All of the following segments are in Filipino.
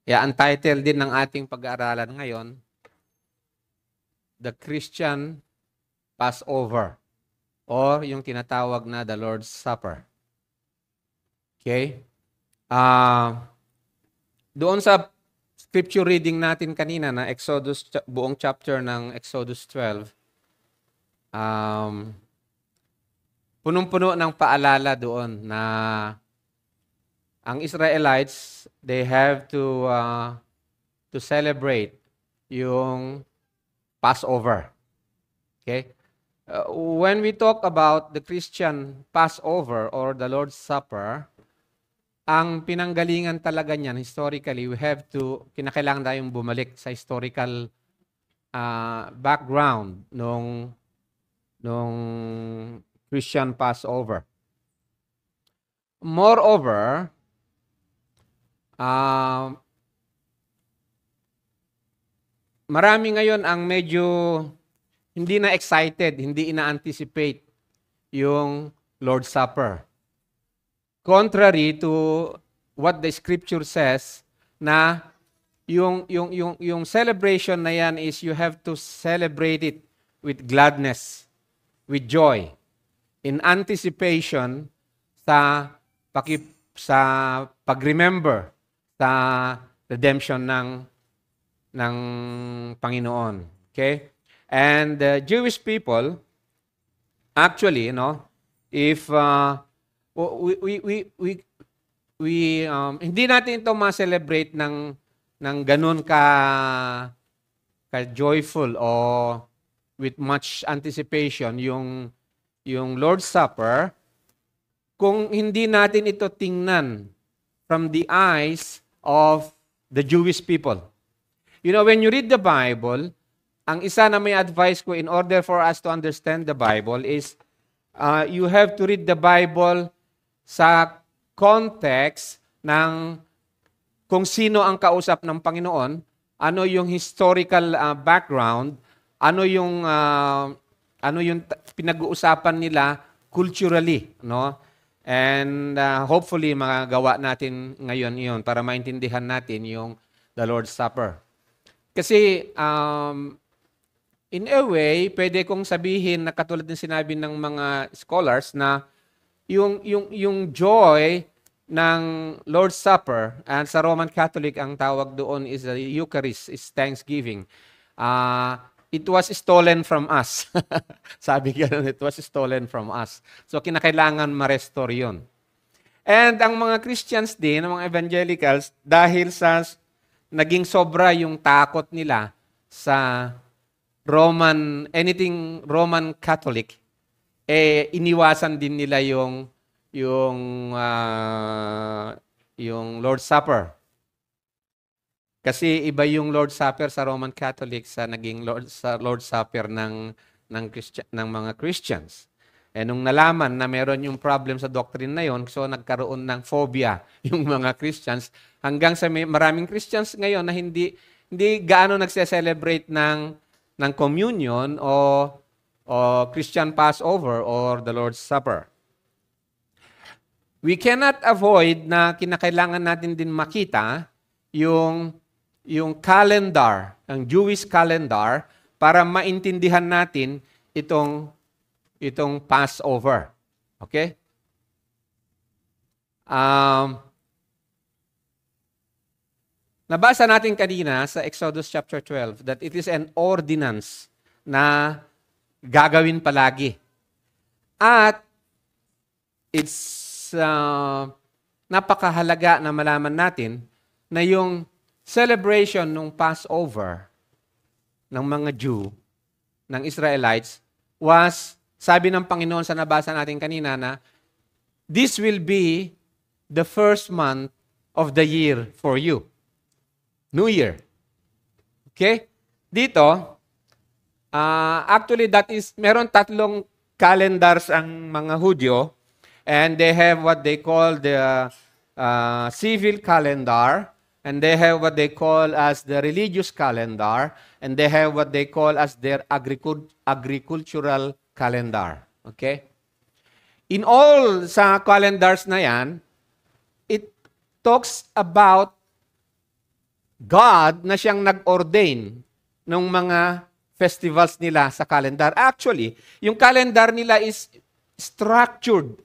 Ang title din ng ating pag-aaralan ngayon, The Christian Passover, or yung tinatawag na the Lord's Supper. Okay? Doon sa scripture reading natin kanina na Exodus, buong chapter ng Exodus 12, punong-puno ng paalala doon na ang Israelites, they have to celebrate yung Passover. Okay? When we talk about the Christian Passover or the Lord's Supper, ang pinanggalingan talaga niyan, historically, kinakailangan tayong bumalik sa historical background nung Christian Passover. Moreover, marami ngayon ang medyo hindi na excited, hindi ina-anticipate yung Lord's Supper. Contrary to what the scripture says na yung celebration na yan is you have to celebrate it with gladness, with joy, in anticipation sa pag-remember sa redemption ng Panginoon. Okay? And the Jewish people, actually, if hindi natin ito ma-celebrate ng ganun ka joyful o with much anticipation yung Lord's Supper kung hindi natin ito tingnan from the eyes of the Jewish people. When you read the Bible, ang isa na may advice ko in order for us to understand the Bible is you have to read the Bible sa context ng kung sino ang kausap ng Panginoon, ano yung historical background, ano yung pinag-uusapan nila culturally, no? And hopefully magagawa natin ngayon iyon para maintindihan natin yung the Lord's Supper. Kasi in a way, pwede kong sabihin na katulad ng sinabi ng mga scholars na yung joy ng Lord's Supper, and sa Roman Catholic ang tawag doon is the Eucharist, is Thanksgiving. It was stolen from us. Sabi gano'n, it was stolen from us. So kinakailangan ma-restore yun. And ang mga Christians din, ang mga evangelicals, dahil sa naging sobra yung takot nila sa anything Roman Catholic, iniwasan din nila yung Lord's Supper. Kasi iba yung Lord's Supper sa Roman Catholic sa naging Lord's Supper ng mga Christians. Nung nalaman na meron yung problem sa doctrine na yon, so nagkaroon ng phobia yung mga Christians hanggang sa maraming Christians ngayon na hindi gaano nagse-celebrate ng communion o Christian Passover or the Lord's Supper. We cannot avoid na kinakailangan natin din makita yung calendar, ang Jewish calendar, para maintindihan natin itong Passover. Okay? Nabasa natin kanina sa Exodus chapter 12 that it is an ordinance na gagawin palagi. At it's napakahalaga na malaman natin na yung celebration ng Passover ng mga Jew, ng Israelites, was, sabi ng Panginoon sa nabasa natin kanina na, this will be the first month of the year for you. New Year. Okay? Dito, actually meron tatlong calendars ang mga Hudyo, and they have what they call the civil calendar, and they have what they call as the religious calendar, and they have what they call as their agricultural calendar. Okay? In all sa calendars na yan, it talks about God na siyang nag-ordain ng mga festivals nila sa calendar. Actually, yung calendar nila is structured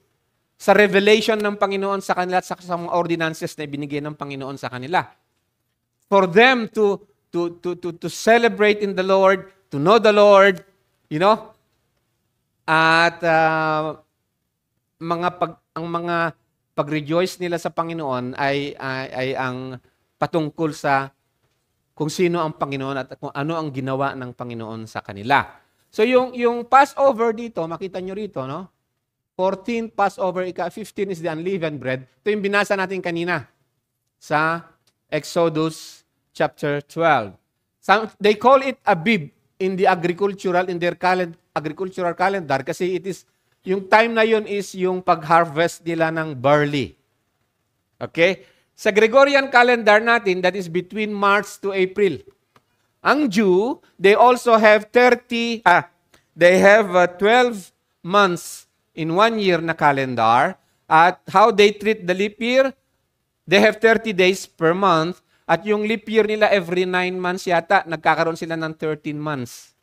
sa revelation ng Panginoon sa kanila at sa mga ordinances na ibinigay ng Panginoon sa kanila. For them to celebrate in the Lord, to know the Lord, at ang mga pag-rejoice nila sa Panginoon ay ang patungkol sa kung sino ang Panginoon at kung ano ang ginawa ng Panginoon sa kanila. So yung Passover dito, makita nyo rito, no? 14 Passover, 15 is the unleavened bread. Ito yung binasa natin kanina sa Exodus chapter 12. They call it Abib in their agricultural calendar kasi yung time na yun is yung pag-harvest nila ng barley. Okay? Sa Gregorian calendar natin, that is between March to April. Ang Jew, they also have 12 months in 1 year na calendar. At how they treat the leap year, they have 30 days per month. At yung leap year nila every 9 months yata, nagkakaroon sila ng 13 months.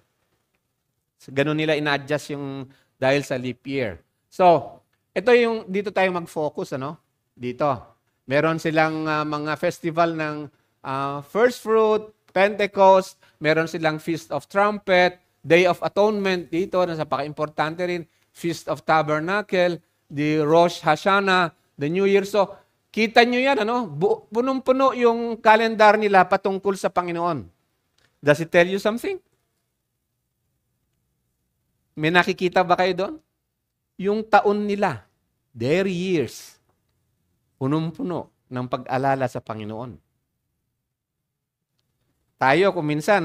So, ganun nila ina-adjust yung dahil sa leap year. So, ito yung dito tayo mag-focus, Dito. Meron silang mga festival ng first fruit, Pentecost, meron silang Feast of Trumpet, Day of Atonement dito, napaka-importante rin, Feast of Tabernacle, the Rosh Hashanah, the New Year. So, kita nyo yan, punong-puno yung calendar nila patungkol sa Panginoon. Does it tell you something? May nakikita ba kayo doon? Yung taon nila, their years, punong-puno ng pag-alala sa Panginoon. Tayo, kung minsan,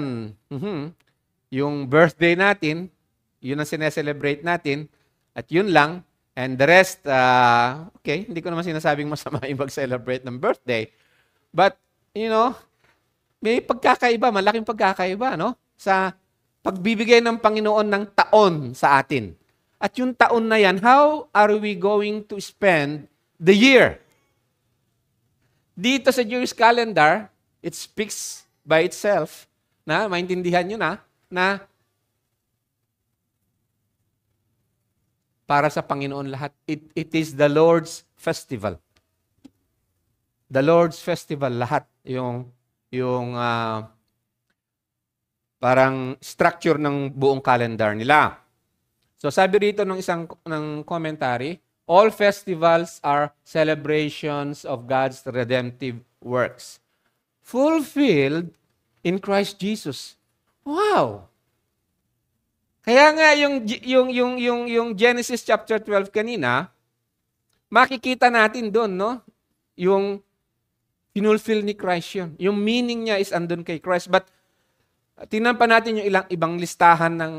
yung birthday natin, yun ang sineselebrate natin, at yun lang, and the rest, okay, hindi ko naman sinasabing masama yung mag-celebrate ng birthday, but, may pagkakaiba, malaking pagkakaiba, sa pagbibigay ng Panginoon ng taon sa atin. At yung taon na yan, how are we going to spend the year? Dito sa Jewish calendar, it speaks by itself, maintindihan nyo na para sa Panginoon lahat. It is the Lord's festival. The Lord's festival, lahat. Yung parang structure ng buong calendar nila. So sabi rito ng ng commentary, all festivals are celebrations of God's redemptive works, fulfilled in Christ Jesus. Wow! Kaya nga yung Genesis chapter 12 kanina, makikita natin doon, yung finulfill ni Christ yun. Yung meaning niya is andun kay Christ. But tingnan pa natin yung ibang listahan ng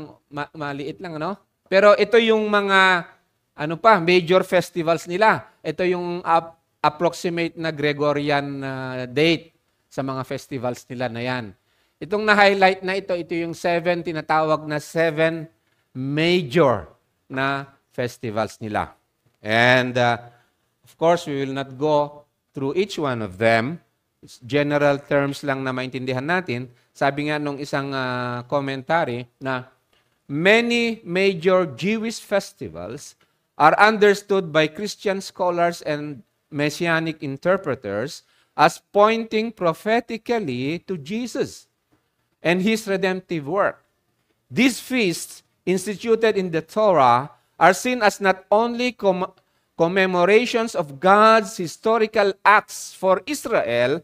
maliit lang, Pero ito yung mga major festivals nila. Ito yung approximate na Gregorian date sa mga festivals nila na yan. Itong na-highlight na ito yung 7 tinatawag na 7 major na festivals nila. And of course, we will not go through each one of them. It's general terms lang na maintindihan natin. Sabi nga nung isang commentary na many major Jewish festivals are understood by Christian scholars and Messianic interpreters as pointing prophetically to Jesus and His redemptive work. These feasts, instituted in the Torah, are seen as not only commemorations of God's historical acts for Israel,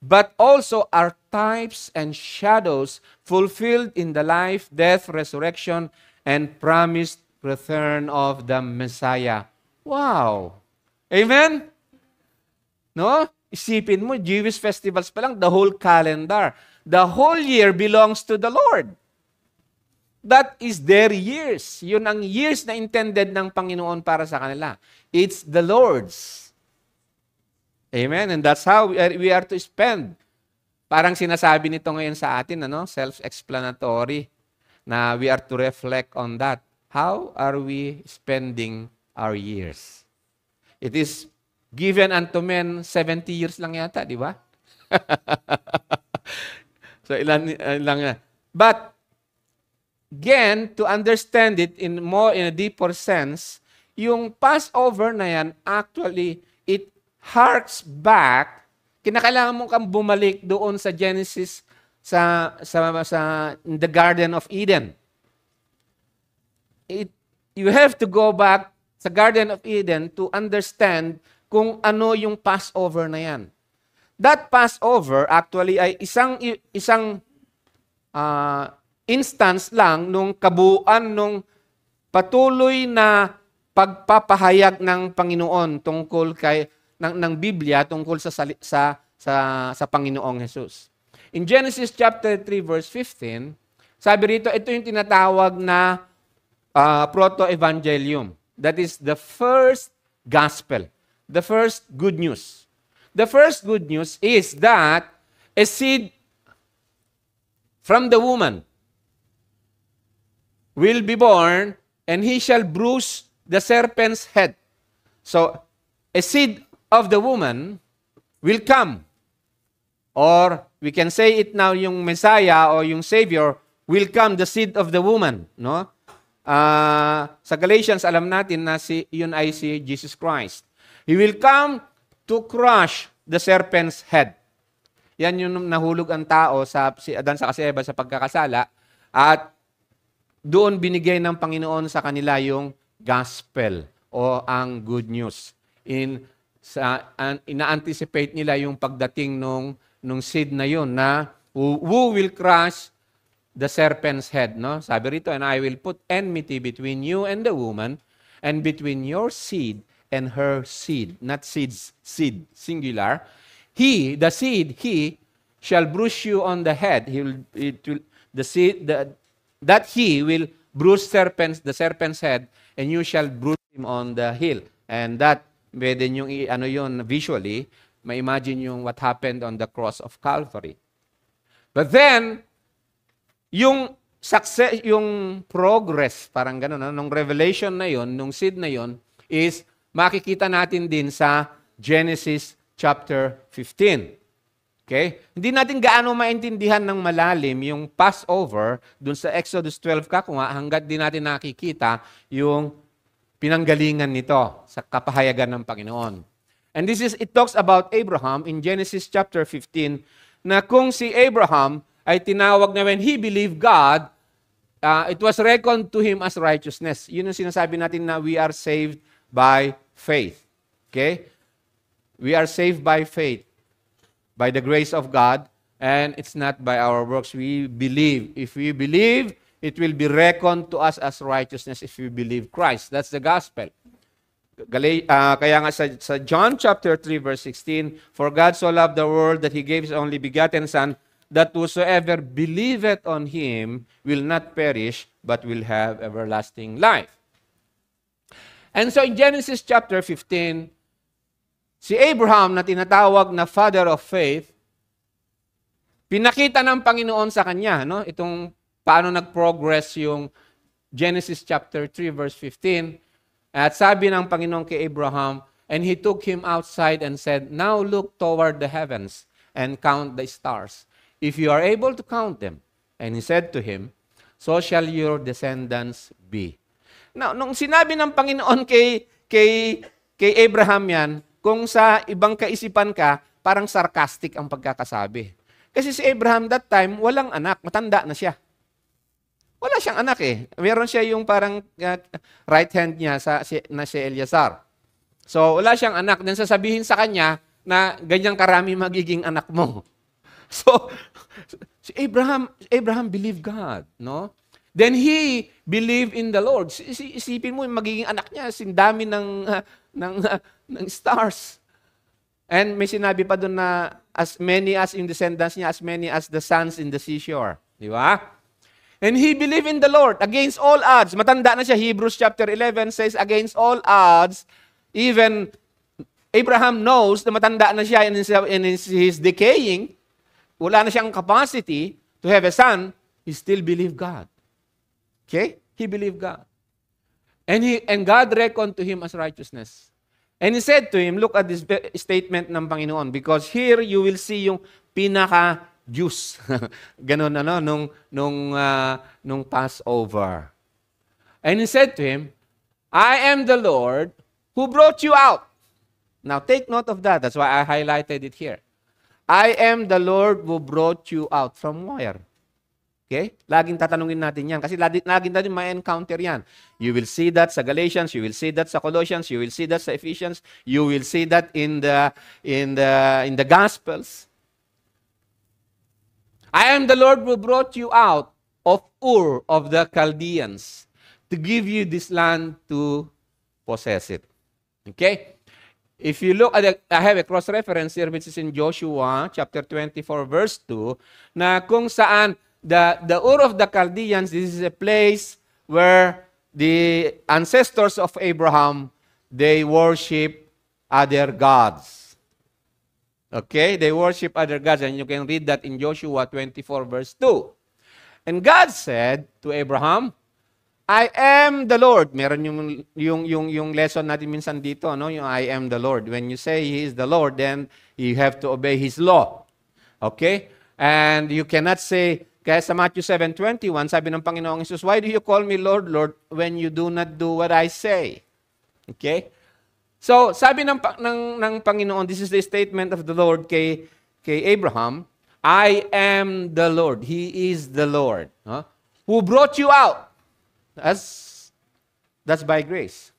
but also are types and shadows fulfilled in the life, death, resurrection, and promised return of the Messiah. Wow! Amen? Isipin mo, Jewish festivals pa lang, the whole calendar. The whole year belongs to the Lord. That is their years. Yun ang years na intended ng Panginoon para sa kanila. It's the Lord's. Amen? And that's how we are to spend. Parang sinasabi nito ngayon sa atin, self-explanatory, na we are to reflect on that. How are we spending our years? It is given unto men 70 years lang yata, di ba? So ilan. But again, to understand it in a deeper sense, yung Passover na yan, actually, it harks back. Kinakailangan mo kang bumalik doon sa Genesis, sa in the Garden of Eden. You have to go back sa Garden of Eden to understand kung ano yung Passover na yan. That Passover actually ay isang instance lang nung kabuuan nung patuloy na pagpapahayag ng Panginoon tungkol ng Biblia tungkol sa Panginoong Hesus. In Genesis chapter 3 verse 15, sabi rito, ito yung tinatawag na proto-evangelium. That is the first gospel, the first good news. The first good news is that a seed from the woman will be born, and he shall bruise the serpent's head. So, a seed of the woman will come. Or, we can say it now, yung Messiah o yung Savior will come, the seed of the woman. No? Sa Galatians, alam natin na yun ay si Jesus Christ. He will come to crush the serpent's head. Yan yung nahulog ang tao si Adan sa Eva sa pagkakasala, at doon binigay ng Panginoon sa kanila yung gospel o ang good news. Ina-anticipate nila yung pagdating nung seed na yun na who will crush the serpent's head. No? Sabi rito, and I will put enmity between you and the woman, and between your seed and her seed. Not seeds, seed, singular. The seed, he shall bruise you on the head. That he will bruise the serpent's head, and you shall bruise him on the heel. And that, pwede nyo visually, ma-imagine yung what happened on the cross of Calvary. But then, yung success, yung progress, parang gano'n, nung revelation na yon, nung seed na yon, is makikita natin din sa Genesis chapter 15. Okay? Hindi natin gaano maintindihan ng malalim yung Passover dun sa Exodus 12 hanggat di natin nakikita yung pinanggalingan nito sa kapahayagan ng Panginoon. And it talks about Abraham in Genesis chapter 15, na kung si Abraham ay tinawag na when he believed God, it was reckoned to him as righteousness. Yun yung sinasabi natin na we are saved by faith. Okay? We are saved by faith, by the grace of God, and it's not by our works. We believe. If we believe, it will be reckoned to us as righteousness if we believe Christ. That's the gospel. Kaya nga sa John chapter 3 verse 16, for God so loved the world that He gave His only begotten Son, that whosoever believeth on Him will not perish, but will have everlasting life. And so in Genesis chapter 15, si Abraham na tinatawag na father of faith, pinakita ng Panginoon sa kanya, no? Itong paano nag-progress yung Genesis chapter 3 verse 15. At sabi ng Panginoon kay Abraham, and he took him outside and said, now look toward the heavens and count the stars, if you are able to count them. And he said to him, so shall your descendants be. Now, nung sinabi ng Panginoon kay Abraham yan, kung sa ibang kaisipan ka, parang sarcastic ang pagkakasabi. Kasi si Abraham that time, walang anak, matanda na siya. Wala siyang anak eh. Meron siya yung parang right hand niya na si Eleazar. So, wala siyang anak. Then sasabihin sa kanya na ganyang karami magiging anak mo. So, si Abraham believed God, no? Then he believed in the Lord. Isipin mo, yung magiging anak niya, sindami ng stars. And may sinabi pa doon na as many as in descendants niya, as many as the sands in the seashore. Di ba? And he believed in the Lord against all odds. Matanda na siya. Hebrews chapter 11 says, against all odds, even Abraham knows na matanda na siya and he's decaying. Wala na siyang capacity to have a son. He still believed God. Okay? He believed God. And God reckoned to him as righteousness. And he said to him, look at this statement ng Panginoon, because here you will see yung pinaka juice. Ganon nung Passover. And he said to him, I am the Lord who brought you out. Now take note of that. That's why I highlighted it here. I am the Lord who brought you out. From where? Okay? Laging tatanungin natin yan. Kasi laging natin may encounter yan. You will see that sa Galatians. You will see that sa Colossians. You will see that sa Ephesians. You will see that in the Gospels. I am the Lord who brought you out of Ur of the Chaldeans to give you this land to possess it. Okay? If you look at I have a cross-reference here which is in Joshua chapter 24 verse 2 na kung saan the Ur of the Chaldeans, this is a place where the ancestors of Abraham, they worship other gods. Okay? They worship other gods, and you can read that in Joshua 24 verse 2. And God said to Abraham, I am the Lord. Meron yung lesson natin minsan dito, no? Yung I am the Lord. When you say He is the Lord, then you have to obey His law. Okay? And you cannot say, kaya sa Matthew 7:21, sabi ng Panginoong Jesus, why do you call me Lord, Lord, when you do not do what I say? Okay? So, sabi ng Panginoon, this is the statement of the Lord kay Abraham, I am the Lord. He is the Lord. Huh? Who brought you out. That's by grace.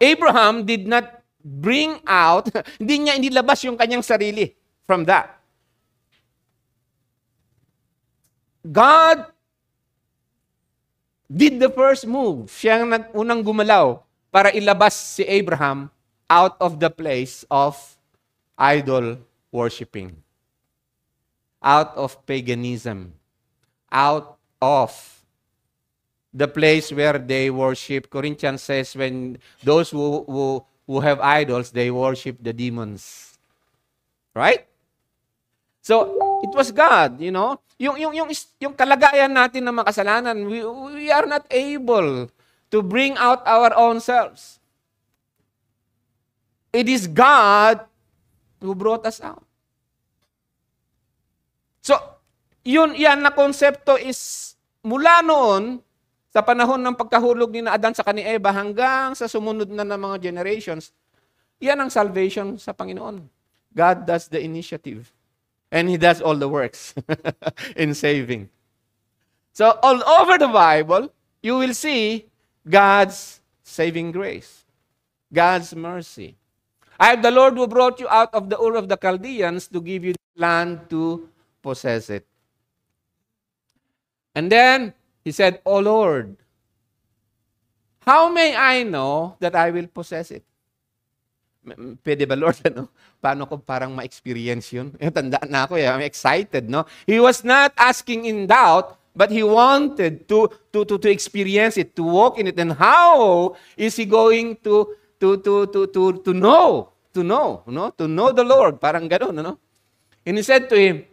Abraham did not bring out, hindi niya inilabas yung kanyang sarili from that. God did the first move. Siya ang unang gumalaw para ilabas si Abraham out of the place of idol worshiping, out of paganism, out of the place where they worship. Corinthians says when those who have idols, they worship the demons. Right? So, it was God, you know. Yung kalagayan natin na makasalanan, we are not able to bring out our own selves. It is God who brought us out. So, yan na konsepto is mula noon, sa panahon ng pagkahulog ni Adan sa kani Eva hanggang sa sumunod na ng mga generations, yan ang salvation sa Panginoon. God does the initiative. And He does all the works in saving. So all over the Bible, you will see God's saving grace. God's mercy. I am the Lord who brought you out of the Ur of the Chaldeans to give you land to possess it. And then, He said, O Lord, how may I know that I will possess it? Pwede ba, Lord? Ano? Paano ko parang ma-experience yun? Tandaan na ako, I'm excited, no? He was not asking in doubt, but he wanted to experience it, to walk in it. And how is he going to know the Lord? Parang gano'n, no? And he said to him,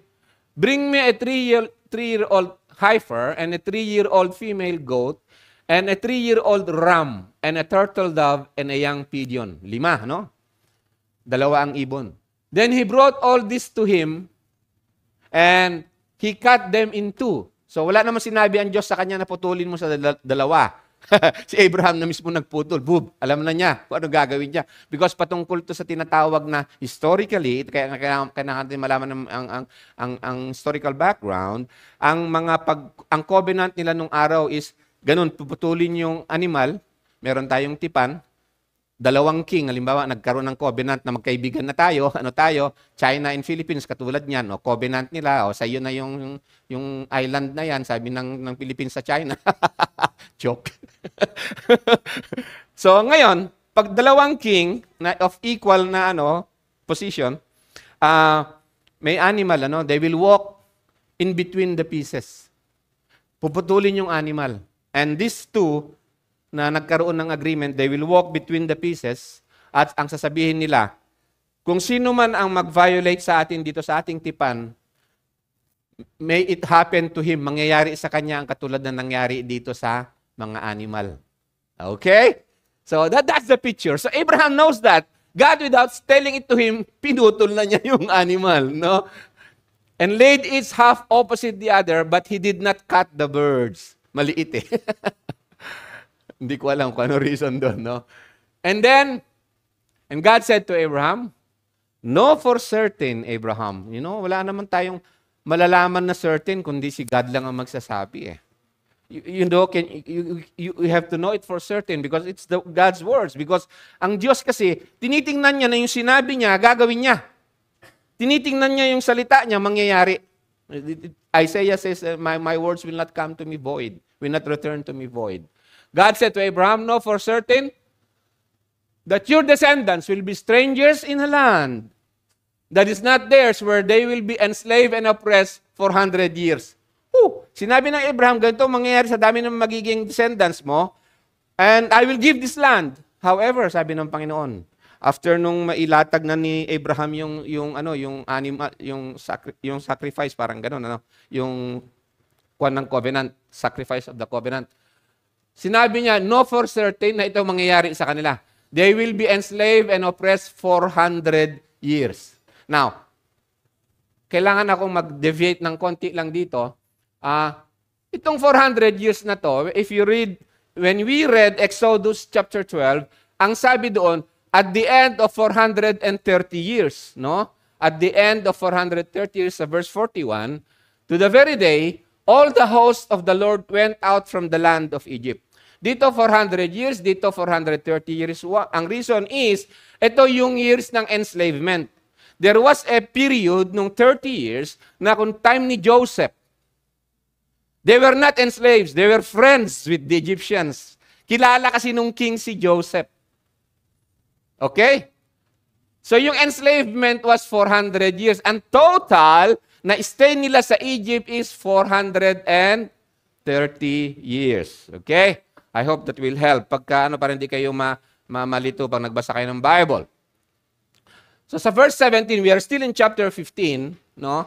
bring me a three-year-old heifer and a 3-year-old female goat and a 3-year-old ram and a turtle dove and a young pigeon. 5, no? 2 ang ibon. Then he brought all this to him and he cut them in 2. So wala naman sinabi ang Diyos sa kanya na putulin mo sa 2. Si Abraham na mismo nagputol. Boom, alam na niya kung ano gagawin niya. Because patungkol to sa tinatawag na historically, kaya natin malaman ang historical background, ang covenant nila nung araw is ganun, puputulin yung animal, meron tayong tipan, 2 king, halimbawa, nagkaroon ng covenant na magkaibigan na tayo, China and Philippines, katulad niyan, covenant nila, sa iyo na yung island na yan, sabi ng Philippines sa China. Joke. So, ngayon, pag 2 king na of equal na position, may animal, they will walk in between the pieces. Puputulin yung animal. And these 2, na nagkaroon ng agreement, they will walk between the pieces at ang sasabihin nila, kung sino man ang mag-violate sa atin dito sa ating tipan, may it happen to him, mangyayari sa kanya ang katulad na nangyari dito sa mga animal. Okay? So that's the picture. So Abraham knows that. God, without telling it to him, pinutol na niya yung animal. No? and laid its half opposite the other, but he did not cut the birds. Maliit eh. Hindi ko alam kung ano reason doon, no? And God said to Abraham, know for certain, Abraham. Wala naman tayong malalaman na certain, kundi si God lang ang magsasabi eh. You have to know it for certain because it's God's words. Because ang Diyos kasi, tinitingnan niya na yung sinabi niya, gagawin niya. Tinitingnan niya yung salita niya, mangyayari. Isaiah says, my words will not come to me void, will not return to me void. God said to Abraham, know for certain that your descendants will be strangers in a land that is not theirs, where they will be enslaved and oppressed for 100 years. Sinabi ng Abraham, ganito mangyayari sa dami ng magiging descendants mo, and I will give this land. However, sabi ng Panginoon, after nung mailatag na ni Abraham yung sacrifice, parang gano'n, yung kuwan ng covenant, sacrifice of the covenant. Sinabi niya, no for certain na ito mangyayari sa kanila. They will be enslaved and oppressed for 100 years. Now, kailangan akong mag-deviate ng konti lang dito. Itong 400 years na to, when we read Exodus chapter 12, ang sabi doon, at the end of 430 years, no? At the end of 430 years, sa verse 41, to the very day, all the hosts of the Lord went out from the land of Egypt. Dito 400 years, dito 430 years. Ang reason is, ito yung years ng enslavement. There was a period nung 30 years na kung time ni Joseph, they were not enslaved. They were friends with the Egyptians. Kilala kasi nung king si Joseph. Okay? So yung enslavement was 400 years. And total na stay nila sa Egypt is 430 years. Okay? I hope that will help. Pagka para hindi kayo malito pag nagbasa kayo ng Bible. So sa verse 17, we are still in chapter 15. No?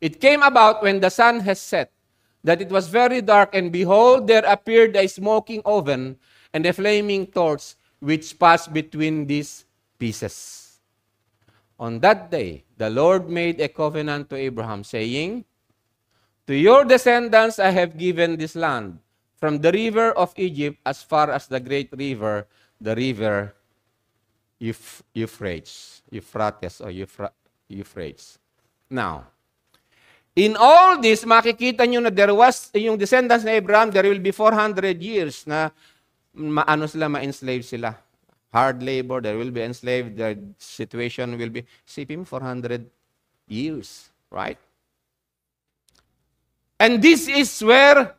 It came about when the sun has set, that it was very dark, and behold, there appeared a smoking oven and a flaming torch which passed between these pieces. On that day, the Lord made a covenant to Abraham, saying, to your descendants I have given this land, from the river of Egypt as far as the great river, the river Euphrates or Euphrates. Now, in all this, makikita nyo na there was, yung descendants na Abraham, there will be 400 years na ma-enslave sila. Hard labor, there will be enslaved, their situation will be, sipin 400 years, right? And this is where,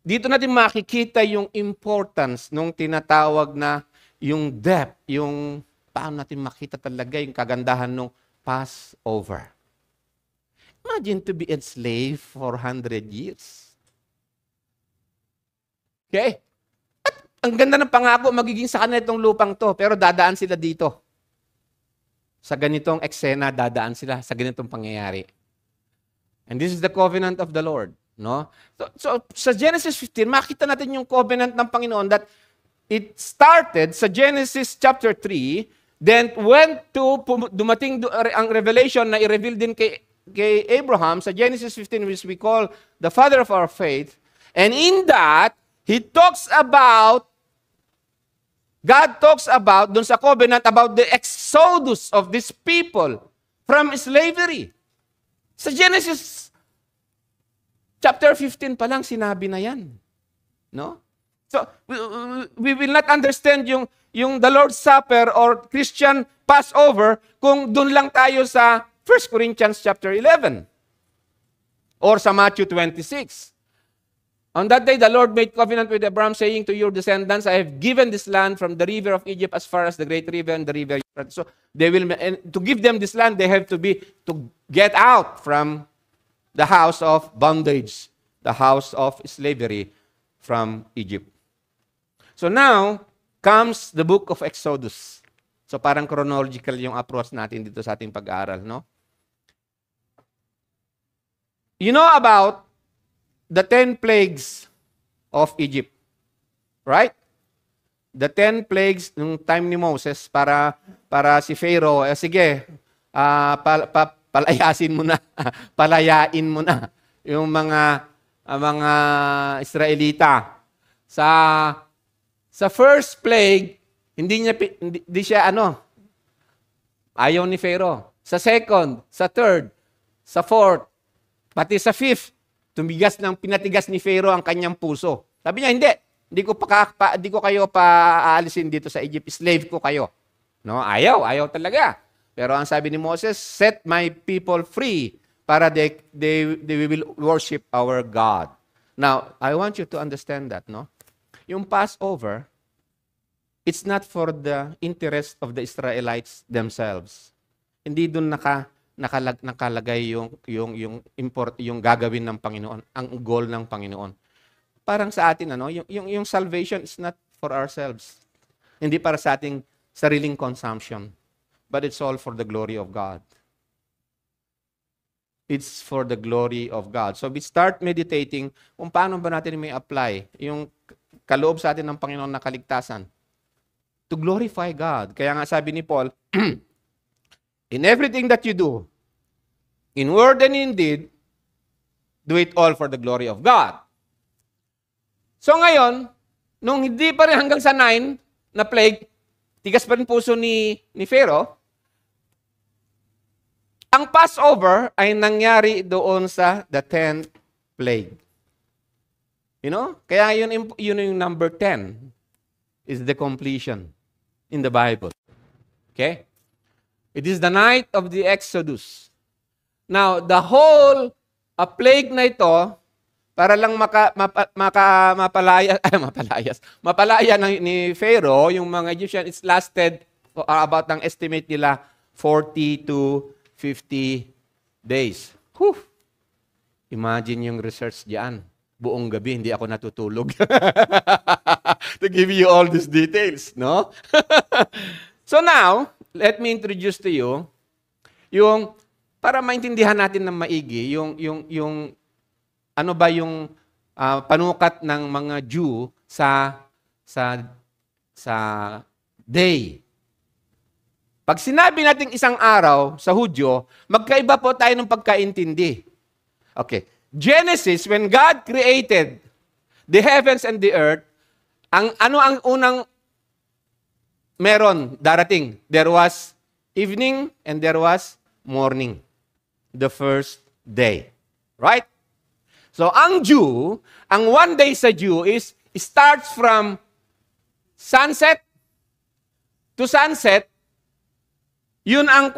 dito natin makikita yung importance nung tinatawag na yung depth, yung paano natin makita talaga yung kagandahan nung Passover. Imagine to be enslaved for 100 years. Okay? At ang ganda ng pangako, magiging sa kanila itong lupang to, pero dadaan sila dito. Sa ganitong eksena, dadaan sila sa ganitong pangyayari. And this is the covenant of the Lord. No? So sa Genesis 15, makita natin yung covenant ng Panginoon that it started sa Genesis chapter 3, then went to, dumating ang revelation na i-reveal din kay Abraham sa Genesis 15, which we call the father of our faith. And in that, God talks about, dun sa covenant, about the exodus of these people from slavery. Sa Genesis chapter 15 pa lang, sinabi na yan. No? So, we will not understand yung the Lord's Supper or Christian Passover kung dun lang tayo sa 1 Corinthians chapter 11 or sa Matthew 26. On that day, the Lord made covenant with Abraham, saying to your descendants, I have given this land from the river of Egypt as far as the great river and the river Euphrates. So they will, and to give them this land, they have to get out from the house of bondage, the house of slavery from Egypt. So now comes the book of Exodus. So parang chronological yung approach natin dito sa ating pag-aaral, no? You know about the 10 plagues of Egypt, right? The 10 plagues nung time ni Moses para si Pharaoh, sige, palayasin mo na, palayain mo na yung mga Israelita. Sa first plague, hindi siya ayaw ni Pharaoh. Sa second, sa third, sa fourth, pati sa fifth, pinatigas ni Pharaoh ang kanyang puso. Sabi niya, hindi ko kayo paaalisin dito sa Egypt, slave ko kayo. No, ayaw talaga. Pero ang sabi ni Moses, set my people free para they will worship our God. Now, I want you to understand that, no? Yung Passover, it's not for the interest of the Israelites themselves. Hindi doon nakalagay yung gagawin ng Panginoon, ang goal ng Panginoon. Parang sa atin yung salvation is not for ourselves. Hindi para sa ating sariling consumption, but it's all for the glory of God. It's for the glory of God. So we start meditating kung paano ba natin may apply yung kaloob sa atin ng Panginoon na kaligtasan to glorify God. Kaya nga sabi ni Paul, in everything that you do, in word and in deed, do it all for the glory of God. So ngayon, nung hindi pa rin hanggang sa 9 na plague, tigas pa rin puso ni Pharaoh, ang Passover ay nangyari doon sa the 10th plague. You know? Kaya yun yung number 10 is the completion in the Bible. Okay? It is the night of the Exodus. Now, the whole plague na ito, para lang mapalaya ni Pharaoh, yung mga Egyptian, it's lasted about ang estimate nila 40 to 50 days. Whew. Imagine yung research diyan. Buong gabi, hindi ako natutulog. To give you all these details, no? So now, let me introduce to you yung, para maintindihan natin ng maigi, yung ano ba yung panukat ng mga Jew sa day. Pag sinabi natin isang araw sa Hudyo, magkaiba po tayo ng pagkaintindi. Okay. Genesis, when God created the heavens and the earth, ang unang meron darating? There was evening and there was morning. The first day. Right? So, ang one day sa Jew starts from sunset to sunset. Yun ang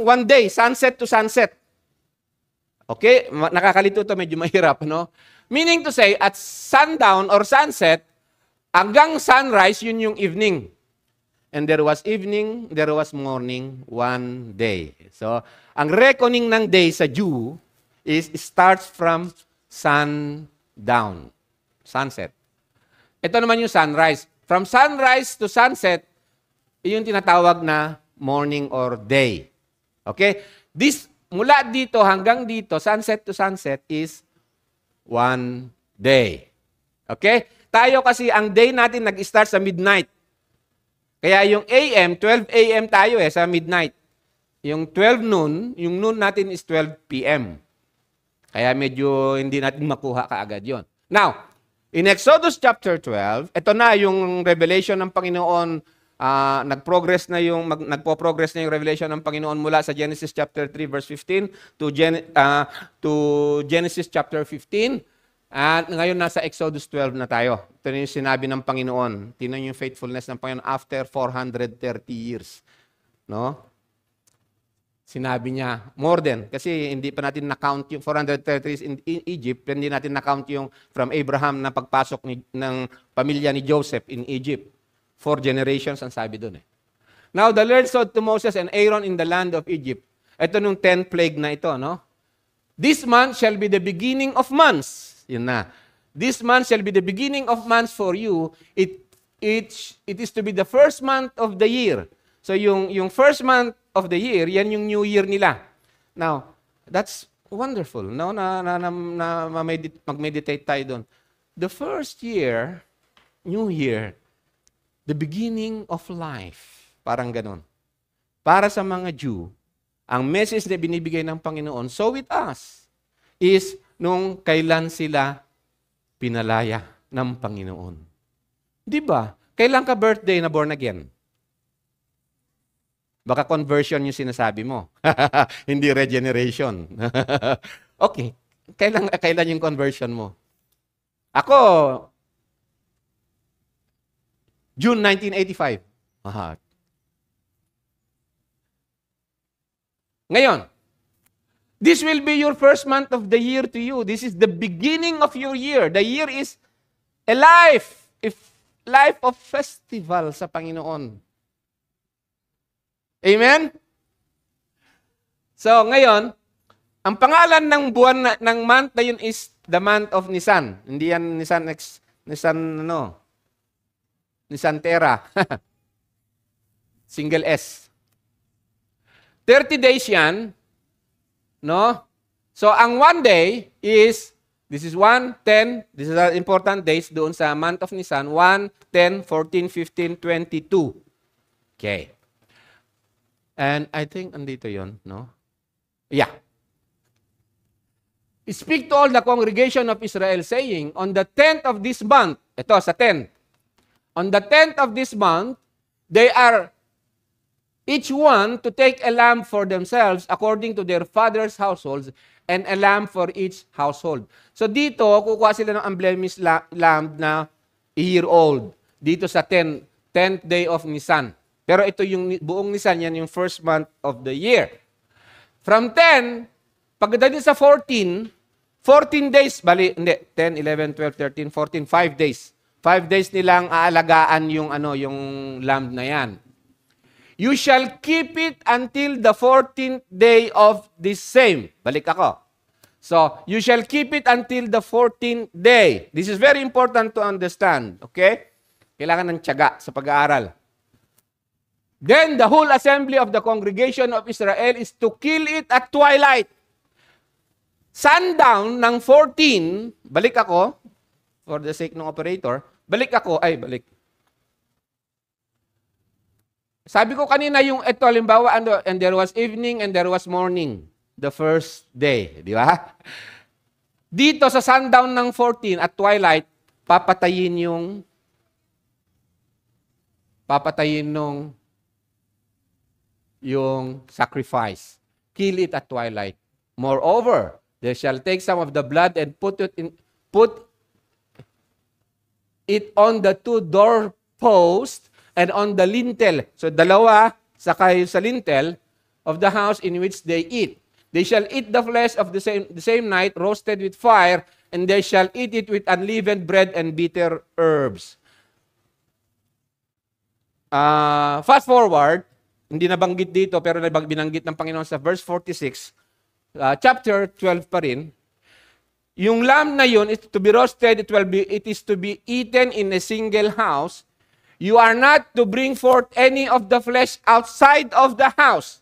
one day, sunset to sunset. Okay? Nakakalito to, medyo mahirap, no? Meaning to say, at sundown or sunset, hanggang sunrise, yun yung evening. And there was evening, there was morning, one day. So, ang reckoning ng day sa Jew starts from sundown, sunset. Ito naman yung sunrise. From sunrise to sunset, yung tinatawag na morning or day. Okay? Mula dito hanggang dito, sunset to sunset is one day. Okay? Tayo kasi, ang day natin nag-start sa midnight. Kaya yung AM, 12 AM tayo sa midnight. Yung 12 noon, yung noon natin is 12 PM. Kaya medyo hindi natin makuha kaagad yon. Now, in Exodus chapter 12, ito na yung revelation ng Panginoon. Nagpo-progress na yung revelation ng Panginoon mula sa Genesis chapter 3 verse 15 to Genesis chapter 15. At ngayon nasa Exodus 12 na tayo. Ito yung sinabi ng Panginoon. Tingnan yung faithfulness ng Panginoon after 430 years. No? Sinabi niya, more than, kasi hindi pa natin na-count yung 430 years in Egypt, hindi natin na-count yung from Abraham na pagpasok ng pamilya ni Joseph in Egypt. 4 generations ang sabi doon . Now, the Lord said to Moses and Aaron in the land of Egypt. Ito nung 10th plague na ito, no? This month shall be the beginning of months. Yun na. This month shall be the beginning of months for you. It is to be the first month of the year. So, yung first month of the year, yan yung new year nila. Now, that's wonderful, no? Mag-meditate tayo doon. The first year, new year, the beginning of life. Parang ganun. Para sa mga Jew, Ang message na binibigay ng Panginoon, so with us, is nung kailan sila pinalaya ng Panginoon. Di ba? Kailan ka birthday na born again? Baka conversion yung sinasabi mo. Hindi regeneration. Okay. Kailan yung conversion mo? Ako, June 1985. Aha. Ngayon, this will be your first month of the year to you. This is the beginning of your year. The year is a life of festival sa Panginoon. Amen? So, ngayon, ang pangalan ng buwan ng month na yun is the month of Nisan. Hindi yan Nisan Terra. Single S. 30 days yan, no? So, ang one day is, this is 1, 10, this is the important days doon sa month of Nisan, 1, 10, 14, 15, 22. Okay. And I think, andito yon, no? Yeah. Speak to all the congregation of Israel, saying, on the 10th of this month, ito sa 10, on the 10th of this month, they are each one to take a lamb for themselves according to their father's households and a lamb for each household. So dito, kukuha sila ng unblemished lamb na a year old. Dito sa 10th day of Nisan. Pero ito yung buong Nisan, yan yung first month of the year. From 10, pagdating sa 14 days, 10, 11, 12, 13, 14, 5 days. 5 days nilang aalagaan yung lamb na yan. You shall keep it until the 14th day of this same. Balik ako. So, you shall keep it until the 14th day. This is very important to understand. Okay? Kailangan ng tiyaga sa pag-aaral. Then, the whole assembly of the congregation of Israel is to kill it at twilight. Sundown ng 14, balik ako, for the sake ng operator, balik. Sabi ko kanina yung ito, halimbawa, and there was evening and there was morning, the first day. Di ba? Dito sa sundown ng 14 at twilight, papatayin yung sacrifice. Kill it at twilight. Moreover, they shall take some of the blood and put it on the 2 doorposts and on the lintel. So dalawa sakay sa lintel of the house in which they eat. They shall eat the flesh of the same night, roasted with fire, and they shall eat it with unleavened bread and bitter herbs. Fast forward, hindi nabanggit dito pero binanggit ng Panginoon sa verse 46, chapter 12 pa rin. Yung lamb na yun is to be roasted, it is to be eaten in a single house. You are not to bring forth any of the flesh outside of the house.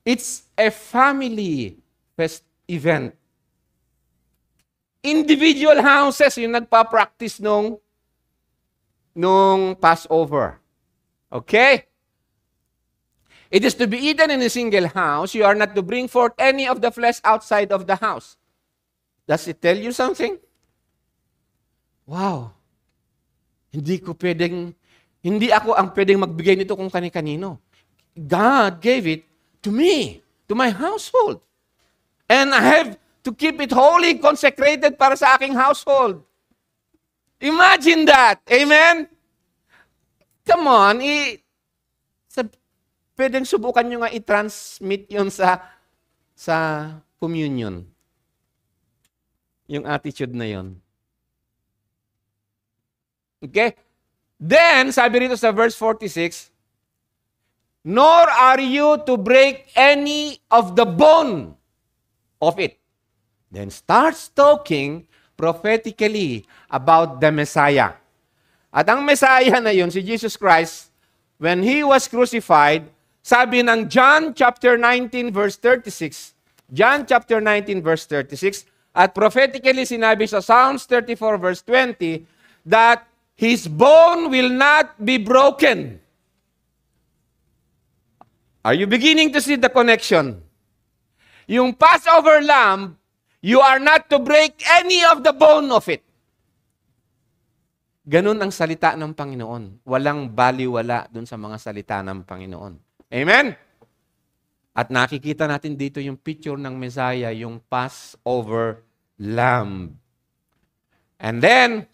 It's a family event. Individual houses yung nagpa-practice nung Passover. Okay? It is to be eaten in a single house. You are not to bring forth any of the flesh outside of the house. Does it tell you something? Wow. Hindi ako ang pwedeng magbigay nito kung kani-kanino. God gave it to me, to my household. And I have to keep it holy, consecrated para sa aking household. Imagine that. Amen? Come on, pwedeng subukan nyo nga i-transmit yun sa communion. Yung attitude na yun. Okay? Then, sabi rito sa verse 46, nor are you to break any of the bone of it. Then starts talking prophetically about the Messiah. At ang Messiah na yun, si Jesus Christ, when He was crucified, sabi ng John chapter 19 verse 36, John chapter 19 verse 36, at prophetically sinabi sa Psalms 34 verse 20, that His bone will not be broken. Are you beginning to see the connection? Yung Passover lamb, you are not to break any of the bone of it. Ganun ang salita ng Panginoon. Walang baliwala dun sa mga salita ng Panginoon. Amen? At nakikita natin dito yung picture ng Messiah, yung Passover lamb. And then,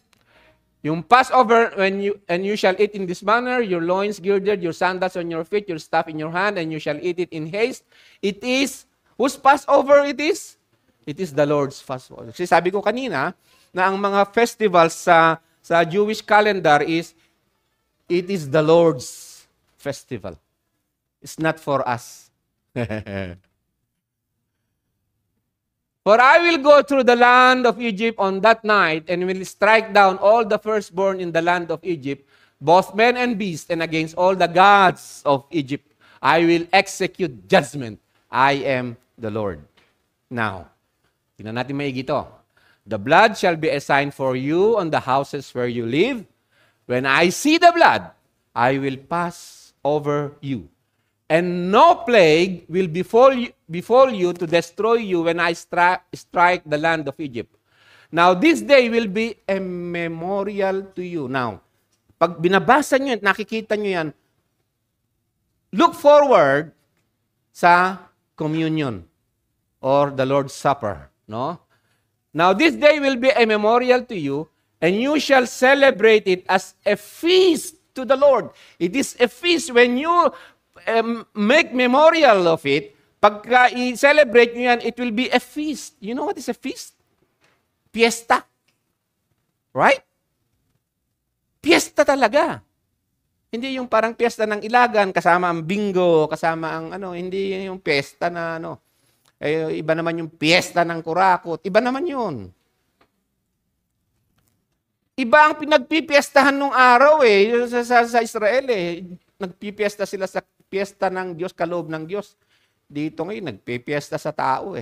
yung Passover, and you shall eat in this manner, your loins girded, your sandals on your feet, your staff in your hand, and you shall eat it in haste. It is, whose Passover it is? It is the Lord's Passover. Kasi sabi ko kanina, na ang mga festivals sa Jewish calendar it is the Lord's festival. It's not for us. For I will go through the land of Egypt on that night and will strike down all the firstborn in the land of Egypt, both men and beasts, and against all the gods of Egypt I will execute judgment. I am the Lord. Now, tingnan natin maigi ito. The blood shall be a sign for you on the houses where you live. When I see the blood, I will pass over you. And no plague will befall you to destroy you when I strike the land of Egypt. Now, this day will be a memorial to you. Now, pag binabasa nyo yan, nakikita nyo yan, look forward sa communion or the Lord's Supper. No? Now, this day will be a memorial to you, and you shall celebrate it as a feast to the Lord. It is a feast when you make memorial of it. Pagka i-celebrate nyo yan, it will be a feast. You know what is a feast? Fiesta. Right? Fiesta talaga. Hindi yung parang fiesta ng Ilagan, kasama ang bingo, kasama ang hindi yung fiesta na iba naman yung piyesta ng Kurakot. Iba naman yun. Iba ang pinagpipiestahan nung araw sa Israel Nagpipiesta sila sa piyesta ng Diyos, kaloob ng Diyos. Dito ngayon, nagpipiesta sa tao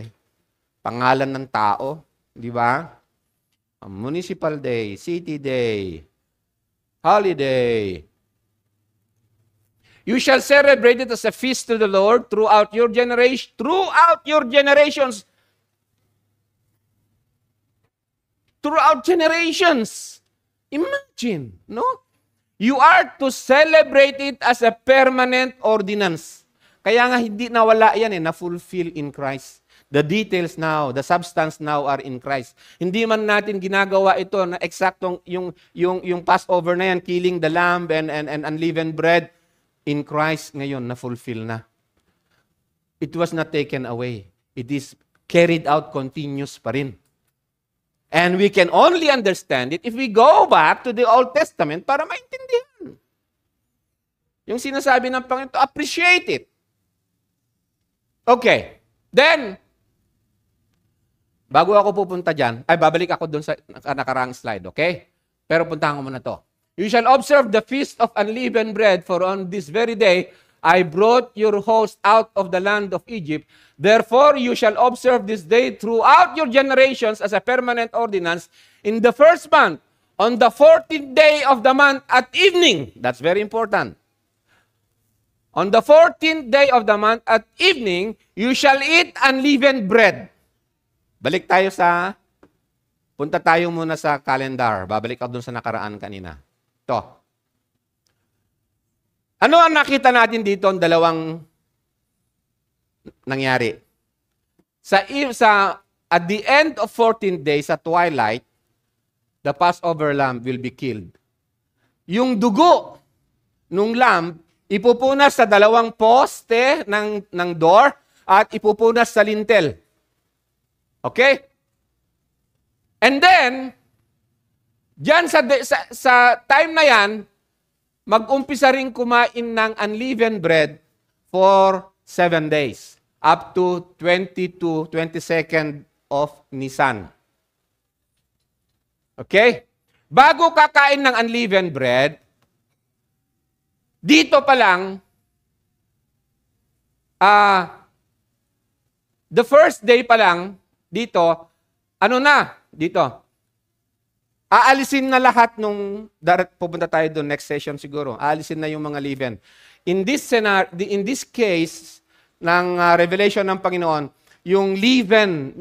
Pangalan ng tao. Di ba? Municipal Day, City Day, Holiday. You shall celebrate it as a feast to the Lord throughout your generations. Throughout generations. Imagine, no? You are to celebrate it as a permanent ordinance. Kaya nga hindi nawala yan na-fulfill in Christ. The details now, the substance now are in Christ. Hindi man natin ginagawa ito na eksaktong yung Passover na yan, killing the lamb and unleavened bread. In Christ ngayon, na-fulfill na. It was not taken away. It is carried out continuous pa rin. And we can only understand it if we go back to the Old Testament para maintindihan. Yung sinasabi ng Panginoon, appreciate it. Okay. Then, bago ako pupunta dyan, babalik ako dun sa nakaraang slide, okay? Pero puntahan ko muna to. You shall observe the feast of unleavened bread, for on this very day I brought your host out of the land of Egypt. Therefore you shall observe this day throughout your generations as a permanent ordinance in the first month, on the 14th day of the month at evening. That's very important. On the 14th day of the month at evening, you shall eat unleavened bread. Balik tayo punta tayo muna sa calendar. Babalik ako dun sa nakaraan kanina. Ito. Ano ang nakita natin dito ang dalawang nangyari? At the end of 14th day, sa twilight, the Passover lamb will be killed. Yung dugo nung lamb, ipupunas sa dalawang poste ng door at ipupunas sa lintel. Okay? And then, diyan sa time na yan, mag-umpisa rin kumain ng unleavened bread for 7 days. Up to 22nd of Nisan. Okay? Bago kakain ng unleavened bread, dito pa lang, the first day pa lang, dito, dito, Aalisin na lahat pupunta tayo doon next session siguro. Aalisin na yung mga leaven. In this case ng revelation ng Panginoon, yung leaven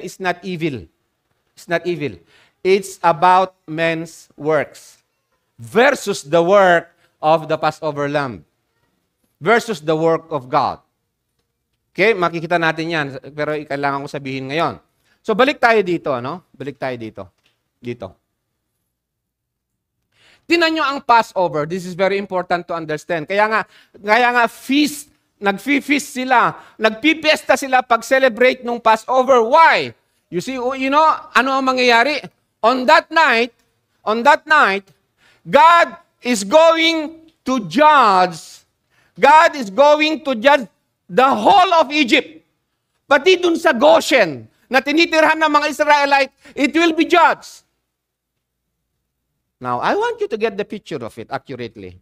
is not evil. It's not evil. It's about men's works versus the work of the Passover lamb versus the work of God. Okay, makikita natin yan. Pero kailangan ko sabihin ngayon. So balik tayo dito, no? Balik tayo dito. Tingnan nyo ang Passover. This is very important to understand. Kaya nga feast, nagfi-feast sila, nagpipiesta sila pag-celebrate ng Passover. Why? You see, ano ang mangyayari? On that night, God is going to judge the whole of Egypt. Pati dun sa Goshen, na tinitirhan ng mga Israelite, it will be judged. Now, I want you to get the picture of it accurately.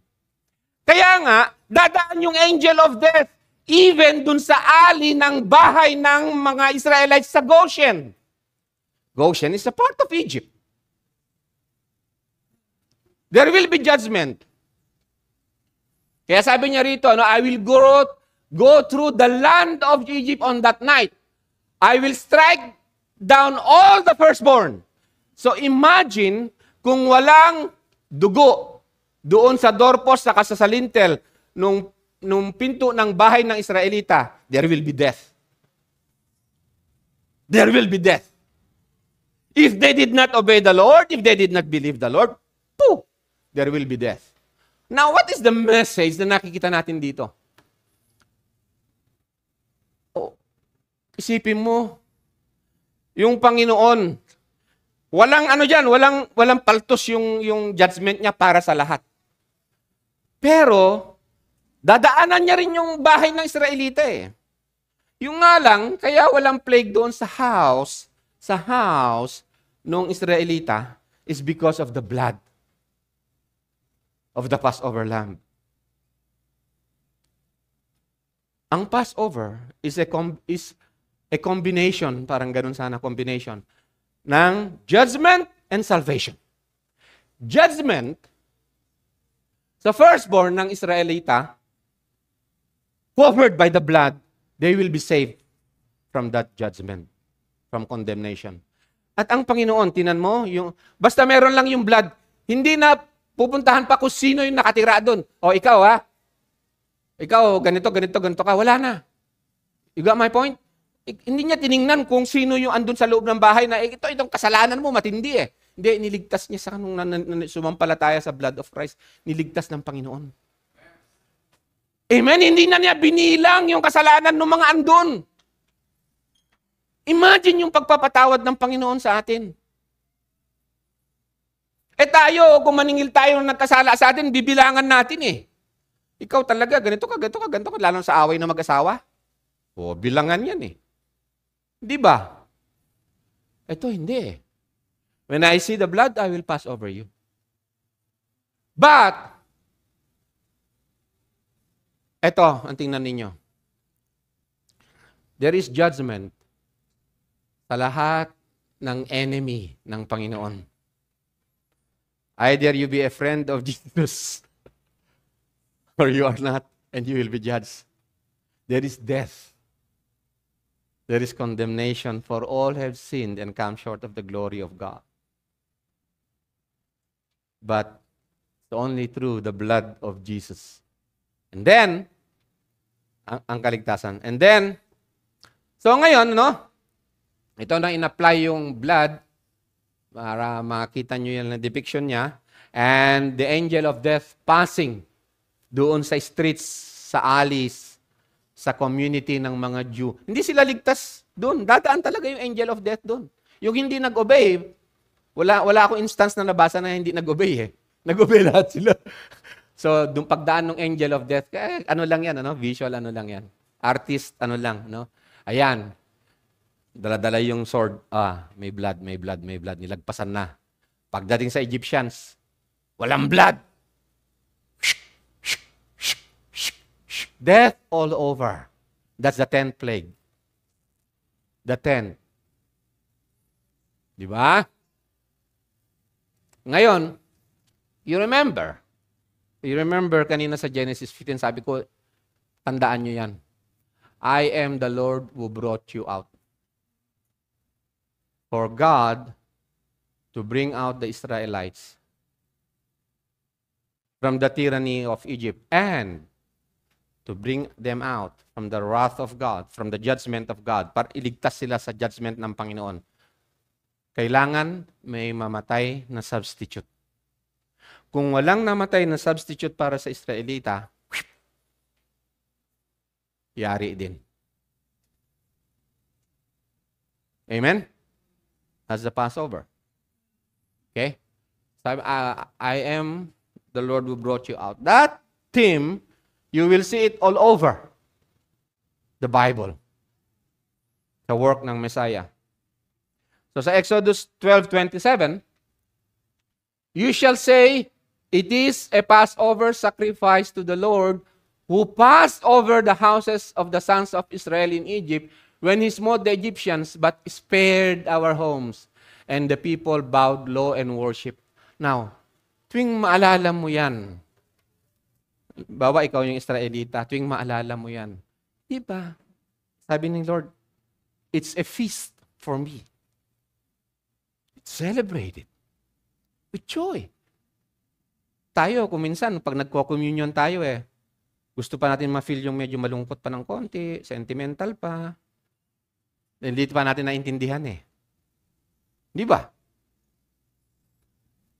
Kaya nga, dadaan yung angel of death even dun sa ali ng bahay ng mga Israelites sa Goshen. Goshen is a part of Egypt. There will be judgment. Kaya sabi niya rito, I will go through the land of Egypt on that night. I will strike down all the firstborn. So imagine kung walang dugo doon sa doorpost saka sa lintel nung pinto ng bahay ng Israelita, there will be death. There will be death. If they did not obey the Lord, if they did not believe the Lord, there will be death. Now, what is the message na nakikita natin dito? Isipin mo, yung Panginoon, walang paltos yung judgment niya para sa lahat. Pero, dadaanan niya rin yung bahay ng Israelita eh. Yung nga lang, kaya walang plague doon sa house nung Israelita is because of the blood of the Passover lamb. Ang Passover is a combination, parang ganun sana, combination ng judgment and salvation. Judgment, sa firstborn ng Israelita, covered by the blood, they will be saved from that judgment, from condemnation. At ang Panginoon, tinan mo, basta meron lang yung blood, hindi na pupuntahan pa kung sino yung nakatira doon. O ikaw ikaw ganito ka, wala na. You got my point? Hindi niya tiningnan kung sino yung andun sa loob ng bahay na itong kasalanan mo matindi eh. Hindi, niligtas niya sa nung sumampalataya sa blood of Christ, niligtas ng Panginoon. Amen? Hindi na niya binilang yung kasalanan ng mga andun. Imagine yung pagpapatawad ng Panginoon sa atin. Tayo, kung maningil tayo ng nagkasala sa atin, bibilangan natin eh. Ikaw talaga, ganito ka, lalo sa away na mag-asawa. Bilangan yan eh. Di ba? Ito hindi eh. When I see the blood, I will pass over you. But, ito, ang tingnan ninyo. There is judgment sa lahat ng enemy ng Panginoon. Either you be a friend of Jesus or you are not, and you will be judged. There is death. There is condemnation, for all have sinned and come short of the glory of God. But only through the blood of Jesus. And then, ang kaligtasan. And then, so ngayon, ito na in-apply yung blood para makita nyo yung depiction niya. And the angel of death passing doon sa streets, sa alleys, sa community ng mga Jew. Hindi sila ligtas doon. Dadaan talaga yung angel of death doon. Yung hindi nag-obey, wala akong instance na nabasa na hindi nag-obey eh. Nag-obey lahat sila. So, doon pagdaan ng angel of death, ano lang yan, visual ano lang yan. Artist, ano lang, Ayan. Dala-dala yung sword. May blood. Nilagpasan na. Pagdating sa Egyptians, walang blood. Death all over. That's the 10th plague. The 10th. Di ba? Ngayon, you remember kanina sa Genesis 15, sabi ko, tandaan nyo yan. I am the Lord who brought you out. For God to bring out the Israelites from the tyranny of Egypt and to bring them out from the wrath of God, from the judgment of God, para iligtas sila sa judgment ng Panginoon. Kailangan may mamatay na substitute. Kung walang namatay na substitute para sa Israelita, yari din. Amen? As the Passover. Okay? So, I am the Lord who brought you out. That theme, you will see it all over the Bible. The work ng Messiah. So sa Exodus 12:27, you shall say, it is a Passover sacrifice to the Lord who passed over the houses of the sons of Israel in Egypt when he smote the Egyptians but spared our homes. And the people bowed low and worship. Now, tuwing maalala mo yan, bawa ikaw yung Israelita, tuwing maalala mo yan, diba? Sabi ng Lord, it's a feast for me. Celebrate it with joy. Tayo, kung minsan, pag nagko-communion tayo gusto pa natin ma-feel yung medyo malungkot pa ng konti, sentimental pa. Hindi pa natin naintindihan Di ba?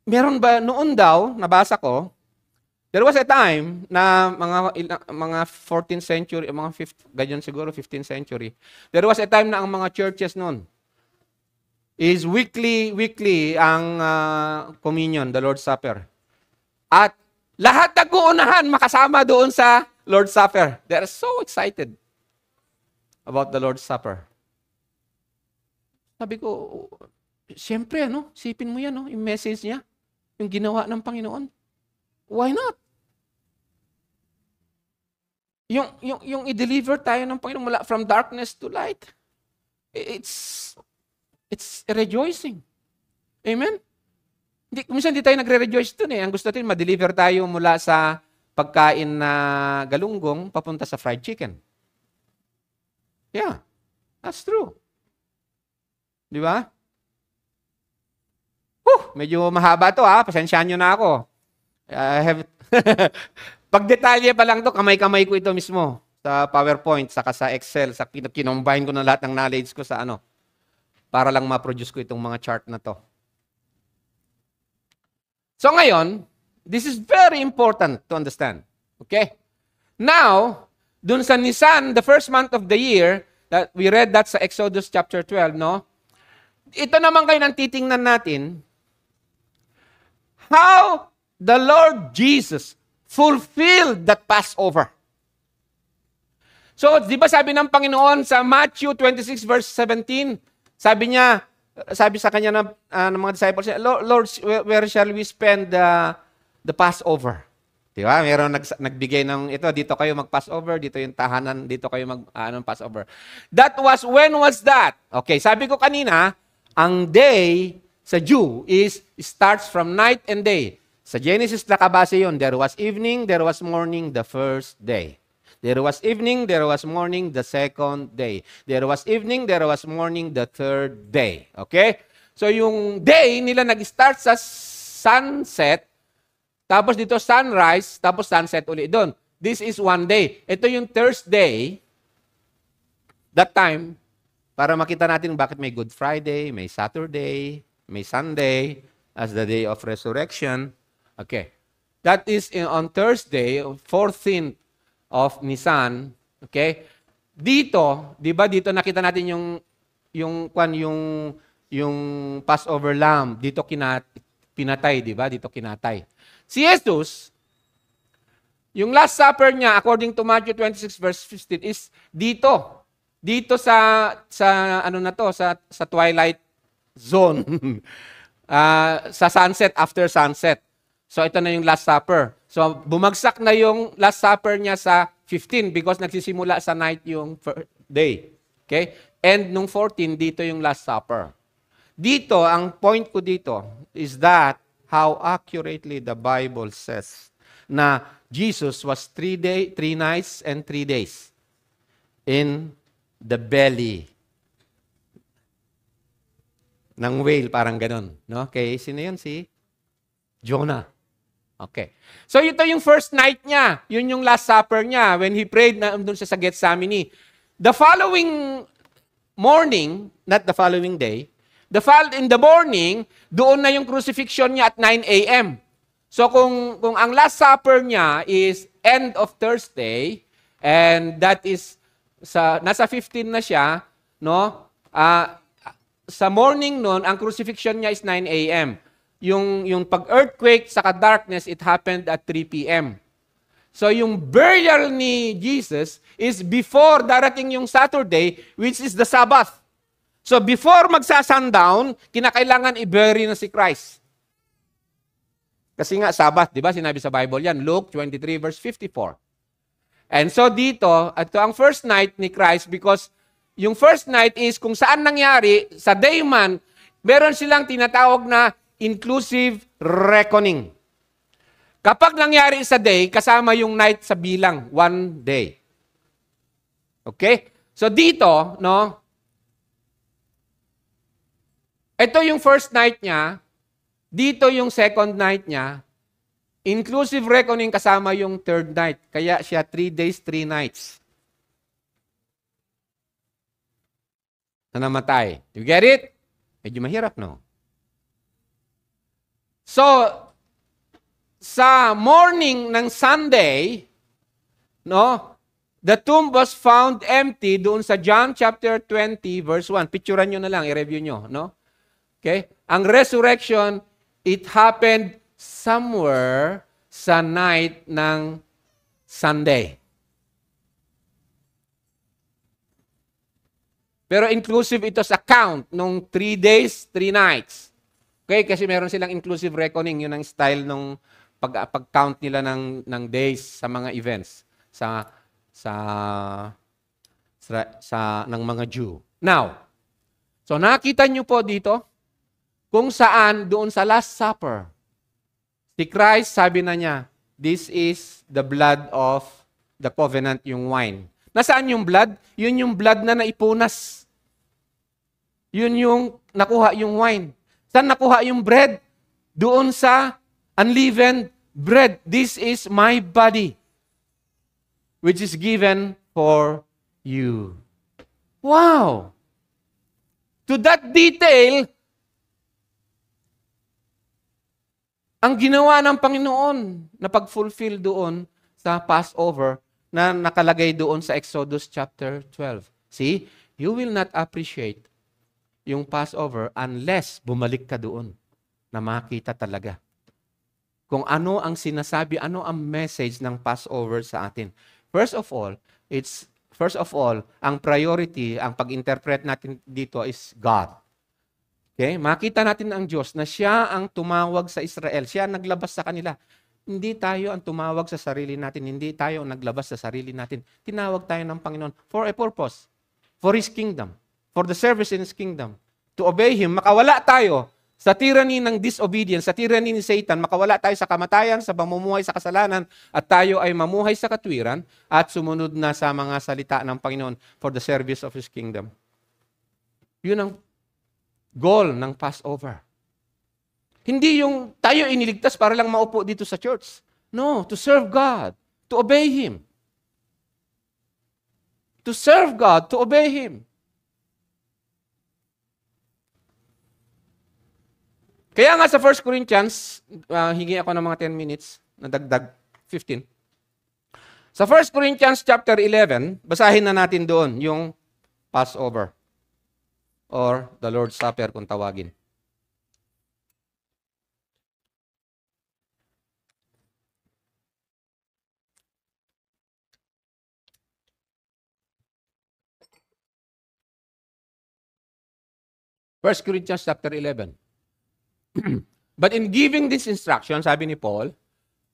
Meron ba, noon daw, nabasa ko, there was a time na mga 14th century, mga 5th, ganyan siguro 15th century, there was a time na ang mga churches noon is weekly ang communion, the Lord's Supper. At lahat nag-uunahan makasama doon sa Lord's Supper. They are so excited about the Lord's Supper. Sabi ko, siyempre, sipin mo yan, yung message niya, yung ginawa ng Panginoon. Why not? Yung i-deliver tayo ng Panginoon mula from darkness to light. It's rejoicing. Amen? Minsan hindi tayo nagre-rejoice dun Ang gusto natin, ma-deliver tayo mula sa pagkain na galunggong papunta sa fried chicken. Yeah, that's true. Di ba? Medyo mahaba to Pasensyahan nyo na ako. Pag detalye pa lang to, kamay-kamay ko ito mismo sa PowerPoint, saka sa Excel, sa kinombine ko na lahat ng knowledge ko sa para lang ma-produce ko itong mga chart na to. So ngayon, this is very important to understand. Okay? Now, dun sa Nisan, the first month of the year, that we read that sa Exodus chapter 12, Ito naman kayo nang titingnan natin, how the Lord Jesus fulfilled that Passover. So, di ba sabi ng Panginoon sa Matthew 26 verse 17, sabi sa kanya ng mga disciples, Lord, where shall we spend the Passover? Di ba? Meron nagbigay ng ito, dito kayo mag-Passover, dito yung tahanan, dito kayo mag-Passover. When was that? Okay, sabi ko kanina, ang day sa Jew starts from night and day. Sa Genesis nakabase yun, there was evening, there was morning, the first day. There was evening, there was morning, the second day. There was evening, there was morning, the third day. Okay? So yung day nila nag-start sa sunset, tapos dito sunrise, tapos sunset ulit doon. This is one day. Ito yung Thursday, that time, para makita natin bakit may Good Friday, may Saturday, may Sunday, as the day of resurrection. Okay. That is on Thursday, 14th of Nisan. Okay? Dito, 'di ba dito nakita natin yung Passover lamb, dito pinatay, 'di ba? Dito kinatay. Si Jesus, yung last supper niya according to Matthew 26 verse 15 is dito. Dito sa twilight zone. Sa sunset, after sunset. So ito na yung last supper. So bumagsak na yung last supper niya sa 15 because nagsisimula sa night yung day. Okay? And nung 14, dito yung last supper. Dito, ang point ko dito is that how accurately the Bible says na Jesus was 3 nights and 3 days in the belly ng whale, parang ganun. No? Okay, sino yun? Si Jonah. Okay. So ito yung first night niya. Yun yung last supper niya when he prayed na doon sa Gethsemane. The following morning, not the following day, in the morning, doon na yung crucifixion niya at 9 a.m. So kung ang last supper niya is end of Thursday, and that is nasa 15 na siya, no? Sa morning noon, ang crucifixion niya is 9 a.m. Yung pag-earthquake saka darkness, it happened at 3 p.m. So yung burial ni Jesus is before darating yung Saturday, which is the Sabbath. So before magsa-sundown, kinakailangan i-bury na si Christ. Kasi nga Sabbath, di ba? Sinabi sa Bible yan, Luke 23 verse 54. And so dito, ito ang first night ni Christ because yung first night is kung saan nangyari, sa day man, meron silang tinatawag na inclusive reckoning. Kapag nangyari sa day, kasama yung night sa bilang, 1 day. Okay? So dito, no, ito yung first night niya, dito yung second night niya, inclusive reckoning kasama yung third night. Kaya siya 3 days, 3 nights. Na namatay. You get it? Medyo mahirap, no? So, sa morning ng Sunday, no, the tomb was found empty doon sa John chapter 20 verse 1. Picturean nyo na lang, i-review nyo, no? Okay? Ang resurrection, it happened somewhere sa night ng Sunday. Pero inclusive ito sa count nung 3 days, 3 nights. Okay, kasi meron silang inclusive reckoning, yun ang style nung pag-count nila ng days sa mga events ng mga Jew. Now, so nakita nyo po dito kung saan doon sa Last Supper, si Christ sabi na niya, this is the blood of the covenant, yung wine. Nasaan yung blood? Yun yung blood na naipunas. Yun yung nakuha yung wine. Saan nakuha yung bread? Doon sa unleavened bread. This is my body, which is given for you. Wow! To that detail, ang ginawa ng Panginoon na pag-fulfill doon sa Passover na nakalagay doon sa Exodus chapter 12. See, you will not appreciate yung Passover unless bumalik ka doon na makita talaga kung ano ang sinasabi, ano ang message ng Passover sa atin. First of all, ang priority, ang pag-interpret natin dito is God. Okay? Makita natin ang Diyos na siya ang tumawag sa Israel. Siya ang naglabas sa kanila. Hindi tayo ang tumawag sa sarili natin. Hindi tayo ang naglabas sa sarili natin. Tinawag tayo ng Panginoon for a purpose. For His kingdom. For the service in His kingdom. To obey Him. Makawala tayo sa tyranny ng disobedience, sa tyranny ni Satan. Makawala tayo sa kamatayan, sa pamumuhay sa kasalanan, at tayo ay mamuhay sa katwiran at sumunod na sa mga salita ng Panginoon for the service of His kingdom. Yun ang goal ng Passover. Hindi yung tayo iniligtas para lang maupo dito sa church. No, to serve God, to obey Him. To serve God, to obey Him. Kaya nga sa 1 Corinthians, hingi ako ng mga 10 minutes, nadagdag 15. Sa 1 Corinthians chapter 11, basahin na natin doon yung Passover or the Lord's Supper kung tawagin. First Corinthians chapter 11. But in giving this instruction, sabi ni Paul,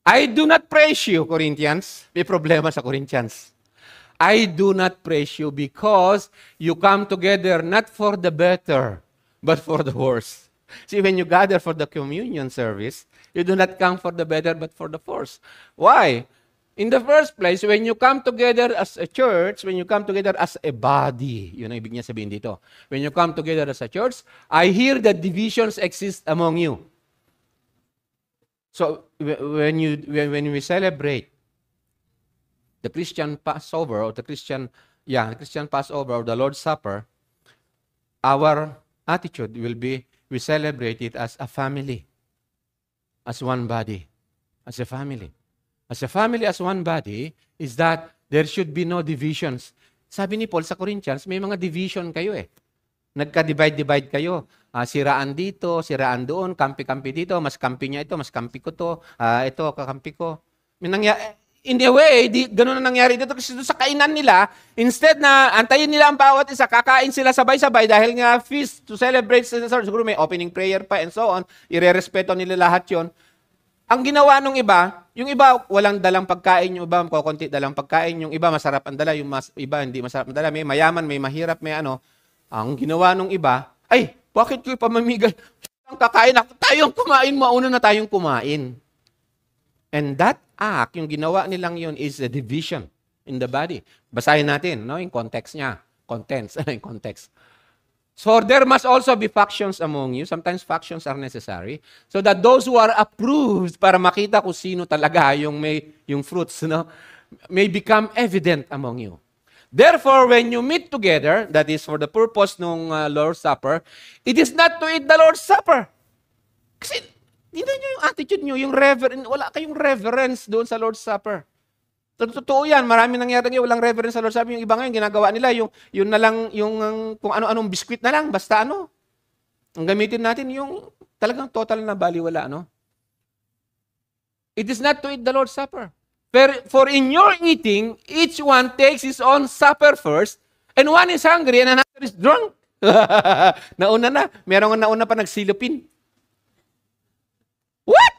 I do not praise you, Corinthians. May problema sa Corinthians. I do not praise you because you come together not for the better, but for the worse. See, when you gather for the communion service, you do not come for the better but for the worse. Why? In the first place, when you come together as a church, when you come together as a body, yun ang ibig niya sabihin dito. When you come together as a church, I hear that divisions exist among you. So, when we celebrate the Christian Passover or the Christian Passover or the Lord's Supper, our attitude will be, we celebrate it as a family, as one body, as a family. As a family, as one body, is that there should be no divisions. Sabi ni Paul sa Corinthians, may mga division kayo eh. Nagka-divide kayo. Siraan dito, siraan doon, kampi-kampi dito, mas kampi niya ito, mas kampi ko to, ito, kakampi ko. In the way, ganun na nangyari dito kasi sa kainan nila, instead na antayin nila ang bawat isa, kakain sila sabay-sabay dahil nga feast to celebrate, siguro may opening prayer pa and so on, irerespeto nila lahat yon. Ang ginawa nung iba, yung iba walang dalang pagkain, yung iba kukunti dalang pagkain, yung iba masarap ang dala, yung iba hindi masarap ang dala, may mayaman, may mahirap, may ano. Ang ginawa nung iba, ay, bakit ko ipamamigay? Ang kakain ako, tayong kumain, mauna na tayong kumain. And that act, yung ginawa nilang yun is a division in the body. Basahin natin, no, yung context niya. Yung context. So there must also be factions among you. Sometimes factions are necessary. So that those who are approved, para makita kung sino talaga yung fruits, no, may become evident among you. Therefore, when you meet together, that is for the purpose ng Lord's Supper, it is not to eat the Lord's Supper. Kasi, hindi nyo yung attitude nyo, wala kayong reverence doon sa Lord's Supper. Totoo yan, marami nangyari ngayon, walang reverence sa Lord's Supper. Yung iba ngayon, ginagawa nila, yung na lang, kung ano-anong biskwit na lang, basta ano. Ang gamitin natin, yung talagang total na baliwala, no? It is not to eat the Lord's Supper. For in your eating, each one takes his own supper first, and one is hungry and another is drunk. Nauna na. Merong nauna pa nagsilupin. What?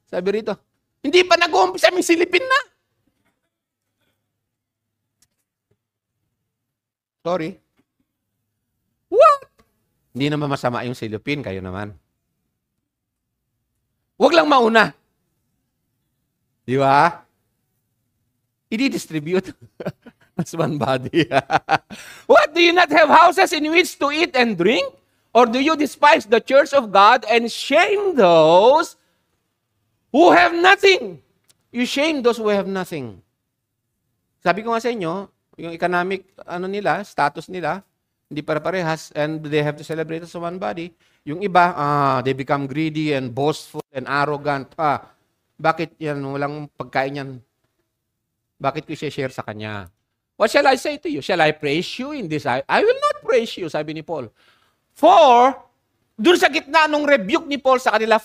Sabi rito. Hindi pa nag-uumpisa, may silipin na. Sorry. What? Hindi naman masama yung silupin, kayo naman. Huwag lang mauna. Di ba? I-distribute as one body. What? Do you not have houses in which to eat and drink? Or do you despise the church of God and shame those who have nothing? You shame those who have nothing. Sabi ko nga sa inyo, yung economic status nila, hindi para-parehas, and they have to celebrate as one body. Yung iba, they become greedy and boastful and arrogant. Bakit yan? Walang pagkain yan. Bakit ko i-share sa kanya? What shall I say to you? Shall I praise you in this? I will not praise you, sabi ni Paul. For, dun sa gitna nung rebuke ni Paul sa kanila,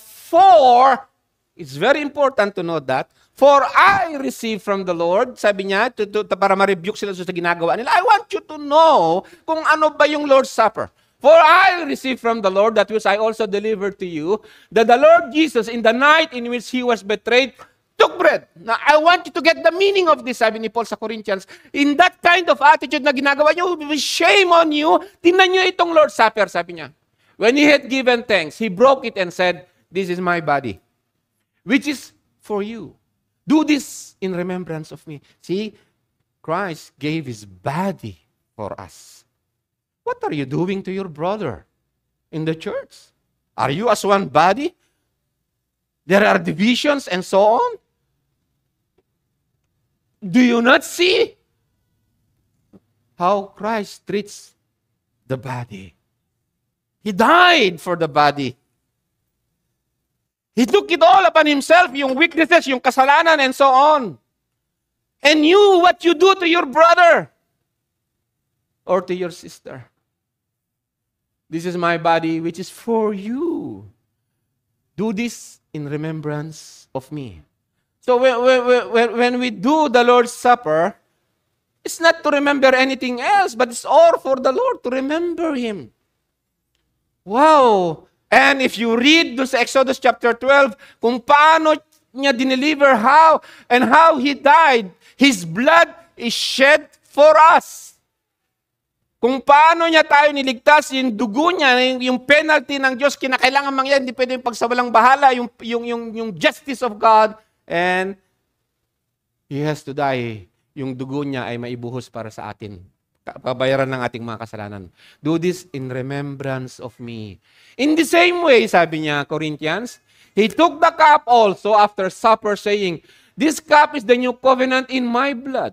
it's very important to note that, for I received from the Lord, sabi niya, para ma-rebuke sila sa ginagawa nila, I want you to know kung ano ba yung Lord's Supper. For I received from the Lord, that which I also delivered to you, that the Lord Jesus, in the night in which He was betrayed, took bread. Now, I want you to get the meaning of this, sabi ni Paul sa Corinthians. In that kind of attitude na ginagawa nyo, shame on you, tingnan nyo itong Lord's Supper, sabi niya. When He had given thanks, He broke it and said, this is my body, which is for you. Do this in remembrance of me. See, Christ gave His body for us. What are you doing to your brother in the church? Are you as one body? There are divisions and so on. Do you not see how Christ treats the body? He died for the body. He took it all upon Himself, yung weaknesses, yung kasalanan, and so on. And you, what you do to your brother or to your sister. This is my body, which is for you. Do this in remembrance of me. So when we do the Lord's Supper, it's not to remember anything else, but it's all for the Lord, to remember Him. Wow! And if you read doon sa Exodus chapter 12, kung paano niya dineliver, how He died, His blood is shed for us. Kung paano niya tayo niligtas, yung dugo niya, yung penalty ng Diyos, kinakailangan mangyari, hindi pwede yung pagsawalang bahala, yung justice of God, and He has to die. Yung dugo niya ay maibuhos para sa atin. Pabayaran ng ating mga kasalanan. Do this in remembrance of me. In the same way, sabi niya, Corinthians, He took the cup also after supper, saying, this cup is the new covenant in my blood.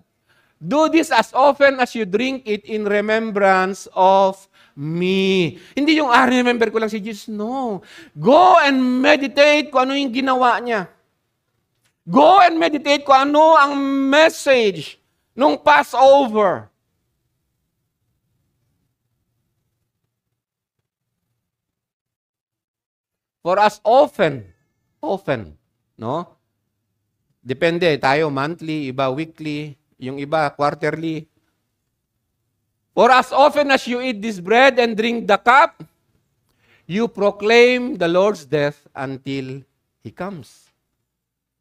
Do this as often as you drink it in remembrance of me. Hindi yung, remember ko lang si Jesus. No. Go and meditate kung ano yung ginawa niya. Go and meditate kung ano ang message nung Passover. For as often, no? Depende, tayo monthly, iba weekly, yung iba quarterly. For as often as you eat this bread and drink the cup, you proclaim the Lord's death until He comes.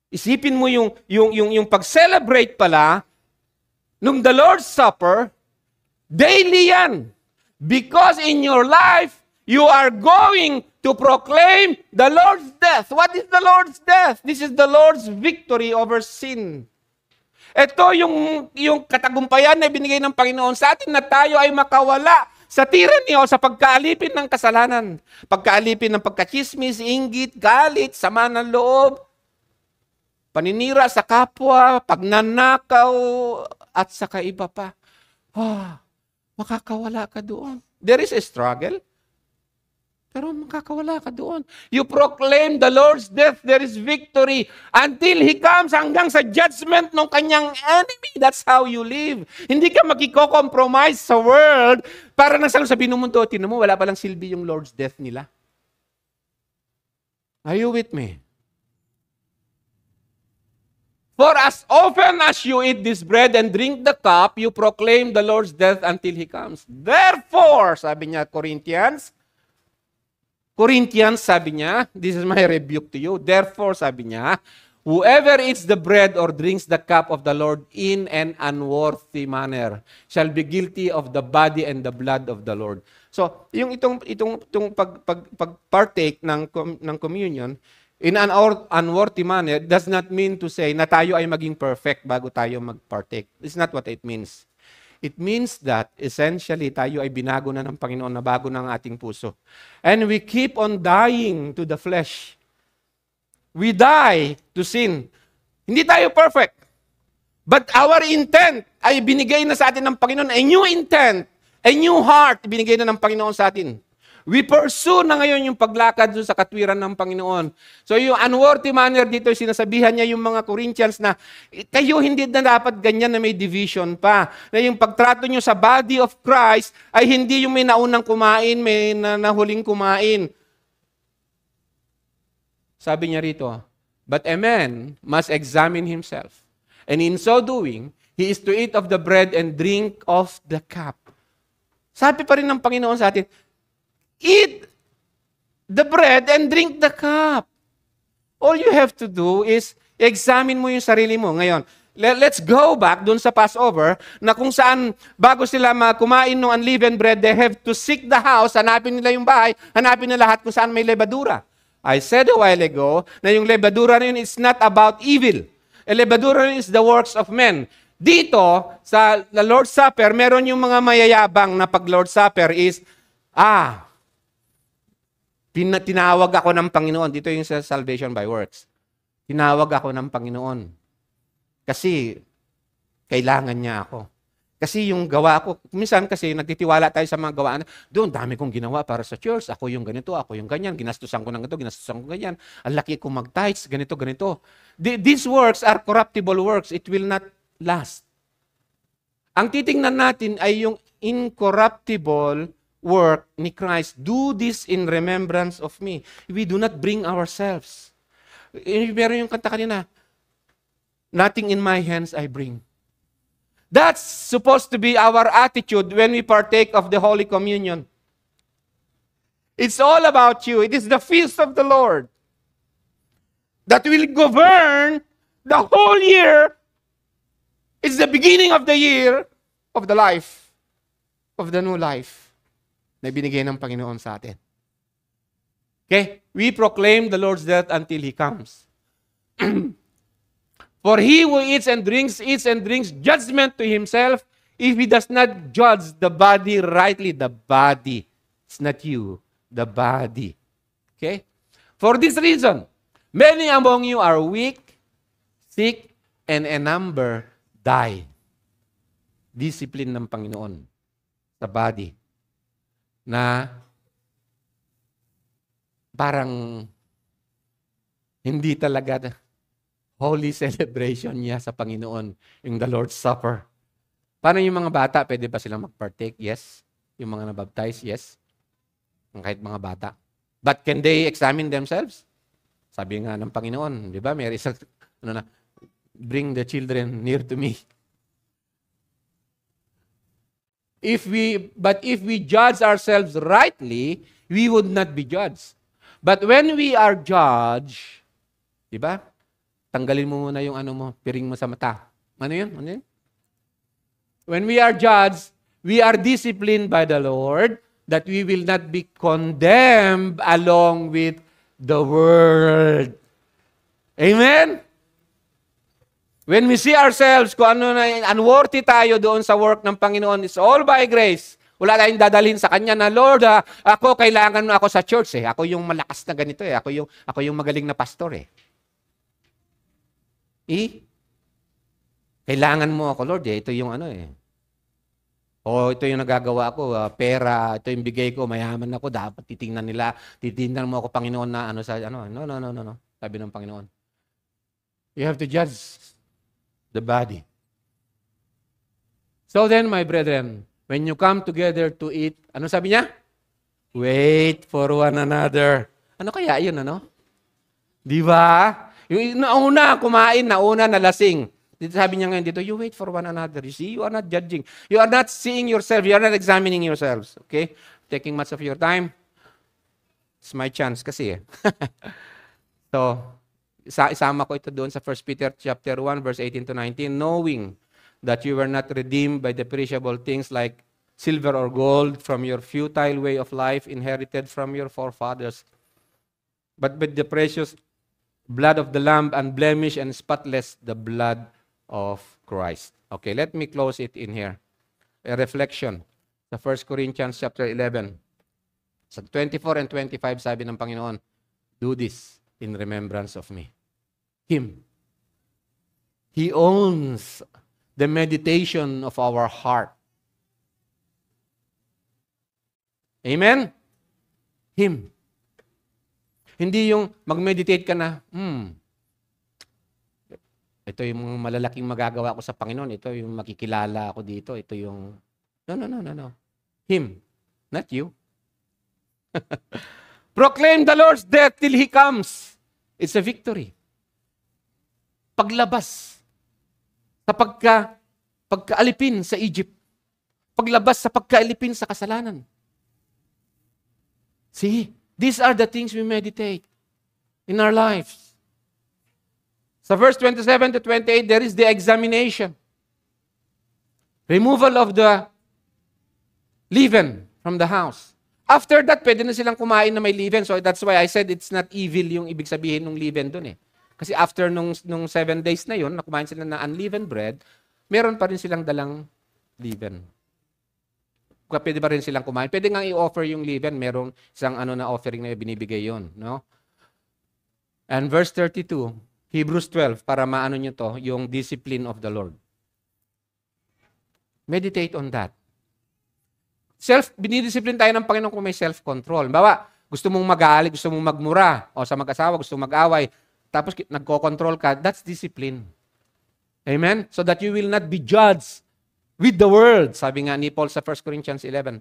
Isipin mo yung pag-celebrate pala nung the Lord's Supper, daily yan. Because in your life, you are going to proclaim the Lord's death. What is the Lord's death? This is the Lord's victory over sin. Ito yung katagumpayan na binigay ng Panginoon sa atin na tayo ay makawala sa tyranny o sa pagkaalipin ng kasalanan. Pagkaalipin ng pagkachismis, inggit, galit, sama ng loob, paninira sa kapwa, pagnanakaw, at saka iba pa. Makakawala ka doon. There is a struggle. Pero makakawala ka doon. You proclaim the Lord's death, there is victory until He comes hanggang sa judgment ng kanyang enemy. That's how you live. Hindi ka magkiko-compromise sa world para nang sabihin ng mundo, tinan mo, wala palang silbi yung Lord's death nila. Are you with me? For as often as you eat this bread and drink the cup, you proclaim the Lord's death until He comes. Therefore, sabi niya Corinthians, sabi niya, this is my rebuke to you. Therefore, sabi niya, whoever eats the bread or drinks the cup of the Lord in an unworthy manner shall be guilty of the body and the blood of the Lord. So, itong pag-partake ng communion in an unworthy manner does not mean to say na tayo ay maging perfect bago tayo mag-partake. It's not what it means. It means that, essentially, tayo ay binago na ng Panginoon, na bago ng ating puso. And we keep on dying to the flesh. We die to sin. Hindi tayo perfect. But our intent ay binigay na sa atin ng Panginoon. A new intent, a new heart, binigay na ng Panginoon sa atin. We pursue na ngayon yung paglakad sa katwiran ng Panginoon. So yung unworthy manner dito, sinasabihan niya yung mga Corinthians na kayo hindi na dapat ganyan na may division pa. Na yung pagtrato nyo sa body of Christ ay hindi yung may naunang kumain, may nahuling kumain. Sabi niya rito, but a man must examine himself. And in so doing, he is to eat of the bread and drink of the cup. Sabi pa rin ng Panginoon sa atin, eat the bread and drink the cup. All you have to do is examine mo yung sarili mo. Ngayon, let's go back dun sa Passover na kung saan bago sila kumain ng unleavened bread, they have to seek the house, hanapin nila yung bahay, hanapin nila lahat kung saan may lebadura. I said a while ago na yung lebadura na yun is not about evil. A lebadura is the works of men. Dito, sa Lord's Supper, meron yung mga mayayabang na pag Lord's Supper is, tinawag ako ng Panginoon. Dito yung sa salvation by works. Tinawag ako ng Panginoon. Kasi, kailangan niya ako. Kasi yung gawa ko, minsan kasi nagtitiwala tayo sa mga gawaan, doon, dami kong ginawa para sa church. Ako yung ganito, ako yung ganyan. Ginastusan ko ng ito, ginastusan ko ganyan. Ang laki kong mag-tithes, ganito, ganito. These works are corruptible works. It will not last. Ang titingnan natin ay yung incorruptible work ni Christ. Do this in remembrance of me. We do not bring ourselves. Meron yung kanta kanina, nothing in my hands I bring. That's supposed to be our attitude when we partake of the Holy Communion. It's all about you. It is the feast of the Lord that will govern the whole year. It's the beginning of the year of the life of the new life na binigay ng Panginoon sa atin. Okay? We proclaim the Lord's death until He comes. For he who eats and drinks judgment to himself if he does not judge the body rightly. The body. It's not you. The body. Okay? For this reason, many among you are weak, sick, and a number die. Discipline ng Panginoon sa body na parang hindi talaga holy celebration niya sa Panginoon, yung the Lord's Supper. Paano yung mga bata? Pwede ba silang mag-partake? Yes. Yung mga nabaptize? Yes. Kahit mga bata. But can they examine themselves? Sabi nga ng Panginoon, di ba? May isang, bring the children near to me. But if we judge ourselves rightly, we would not be judged. But when we are judged, di ba? Tanggalin mo muna yung piring mo sa mata. Ano yun? When we are judged, we are disciplined by the Lord that we will not be condemned along with the world. Amen? When we see ourselves kung ano na unworthy tayo doon sa work ng Panginoon, it's all by grace. Wala tayong dadalhin sa Kanya na, Lord, ako kailangan mo ako sa church. Ako yung malakas na ganito. Ako yung magaling na pastor. Kailangan mo ako, Lord. Ito yung ito yung nagagawa ko, pera, ito yung bigay ko, mayaman ako, dapat titingnan mo ako, Panginoon, na No. Sabi ng Panginoon. You have to judge the body. So then, my brethren, when you come together to eat, ano sabi niya? Wait for one another. Ano kaya yun, Di ba? Yung nauna kumain, nauna nalasing. Dito sabi niya ngayon dito, you wait for one another. You see, you are not judging. You are not seeing yourself. You are not examining yourselves. Okay? Taking much of your time. It's my chance kasi. So, isama ko ito doon sa 1 Peter chapter 1, verse 18 to 19, knowing that you were not redeemed by the perishable things like silver or gold from your futile way of life inherited from your forefathers, but with the precious blood of the Lamb, unblemished and spotless, the blood of Christ. Okay, let me close it in here. A reflection sa 1 Corinthians chapter 11. Sa 24 and 25, sabi ng Panginoon, do this in remembrance of me. Him. He owns the meditation of our heart. Amen? Him. Hindi yung mag-meditate ka na, ito yung malalaking magagawa ko sa Panginoon, ito yung makikilala ako dito, ito yung, no. Him, not you. Proclaim the Lord's death till He comes. It's a victory. Paglabas sa pagkaalipin sa Egypt. Paglabas sa pagkaalipin sa kasalanan. See, these are the things we meditate in our lives. Sa verse 27 to 28, there is the examination. Removal of the leaven from the house. After that, pwede na silang kumain na may leaven. So that's why I said it's not evil yung ibig sabihin ng leaven dun . Kasi after nung 7 days na yun, na kumain sila ng unleavened bread, meron pa rin silang dalang leaven. Pwede pa rin silang kumain. Pwede nga i-offer yung leaven. Merong isang na offering na binibigay yun. No? And verse 32, Hebrews 12, para maano nyo to, yung discipline of the Lord. Meditate on that. Binidiscipline tayo ng Panginoon kung may self-control. Bawa, gusto mong magalit, gusto mong magmura, o sa mag-asawa, gusto mong mag-away, tapos nagko-control ka, that's discipline. Amen? So that you will not be judged with the world. Sabi nga ni Paul sa 1 Corinthians 11.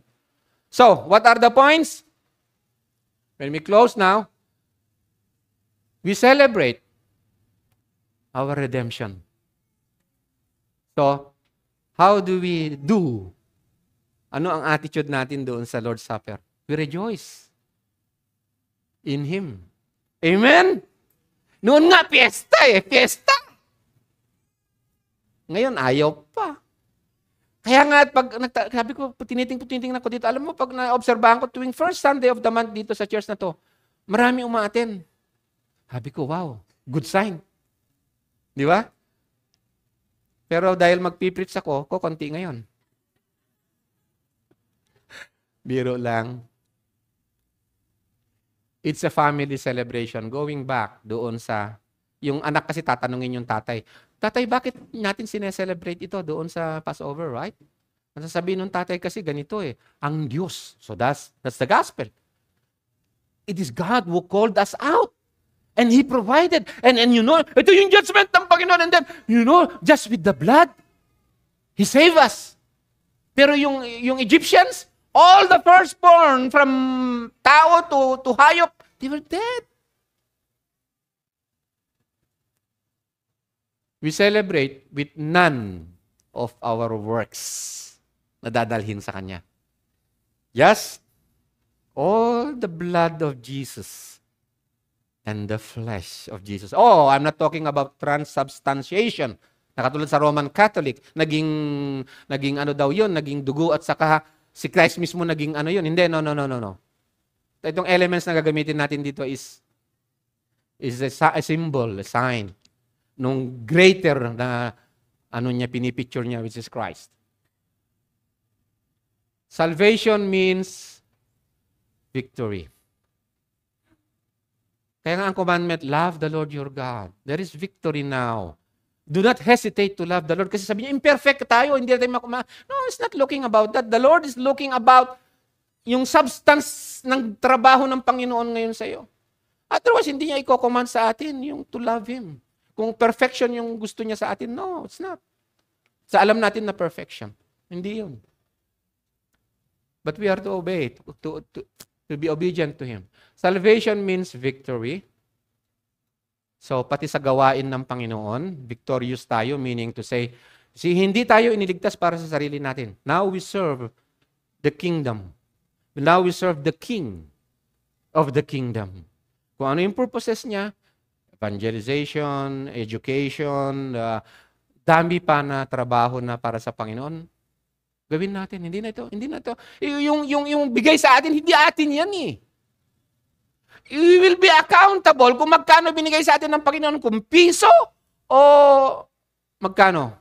So, what are the points? When we close now, we celebrate our redemption. So, how do we do? Ano ang attitude natin doon sa Lord's Supper? We rejoice in Him. Amen? Noon nga, fiesta. Ngayon, ayaw pa. Kaya nga, sabi ko, tinitingnan ko dito, alam mo, pag na-obserbahan ko tuwing first Sunday of the month dito sa church na to, marami umaaten. Sabi ko, wow, good sign. Di ba? Pero dahil magpipreach ako, konti ngayon. Biro lang. It's a family celebration. Going back doon sa, yung anak kasi tatanungin yung tatay, tatay, bakit natin sineselebrate ito doon sa Passover, right? Nasasabihin ng tatay kasi ganito ang Diyos. So that's the gospel. It is God who called us out. And He provided. And you know, ito yung judgment ng Panginoon. And then, you know, just with the blood, He saved us. Pero yung Egyptians, all the firstborn from tao to hayop, they were dead. We celebrate with none of our works na dadalhin sa Kanya. Just all the blood of Jesus and the flesh of Jesus. Oh, I'm not talking about transubstantiation. Nakatulad sa Roman Catholic, naging ano daw yun, naging dugo at saka si Christ mismo naging ano yun. Hindi, no. Itong elements na gagamitin natin dito is a symbol, a sign nung greater na ano niya, pinipicture niya, which is Christ. Salvation means victory. Kaya nga ang commandment, love the Lord your God. There is victory now. Do not hesitate to love the Lord. Kasi sabi niya, imperfect tayo, hindi natin No, it's not looking about that. The Lord is looking about yung substance ng trabaho ng Panginoon ngayon sa iyo. Otherwise, hindi niya i-command sa atin yung to love Him. Kung perfection yung gusto niya sa atin, no, it's not. Sa alam natin na perfection. Hindi yun. But we are to obey, to be obedient to Him. Salvation means victory. So, pati sa gawain ng Panginoon, victorious tayo, meaning to say, hindi tayo iniligtas para sa sarili natin. Now we serve the kingdom. Now we serve the King of the kingdom. Kung ano yung purposes niya, evangelization, education, dami pa na trabaho na para sa Panginoon, gawin natin. Hindi na ito. Yung bigay sa atin, hindi atin yan eh. We will be accountable kung magkano binigay sa atin ng Panginoon, kung piso o magkano.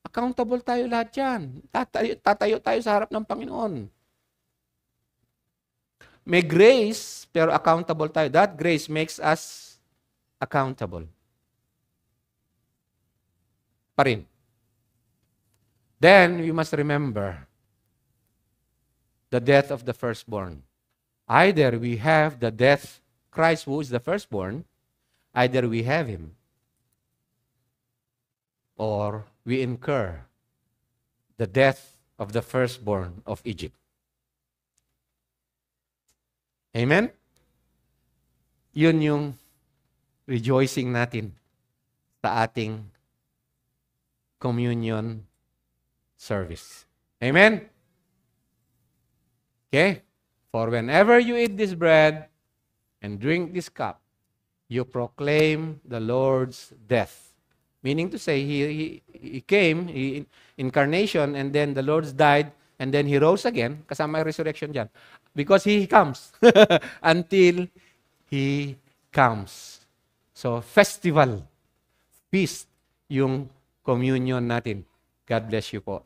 Accountable tayo lahat yan. Tatayo tayo sa harap ng Panginoon. May grace, pero accountable tayo. That grace makes us accountable. Pa rin. Then, we must remember the death of the firstborn. Either we have the death, Christ who is the firstborn, either we have Him, or we incur the death of the firstborn of Egypt. Amen? Yun yung rejoicing natin sa ating communion service. Amen? Okay? For whenever you eat this bread and drink this cup, you proclaim the Lord's death. Meaning to say, He came, incarnation, and then the Lord died, and then He rose again, kasama yung resurrection dyan. Because He comes until He comes. So, festival, feast, yung communion natin. God bless you po.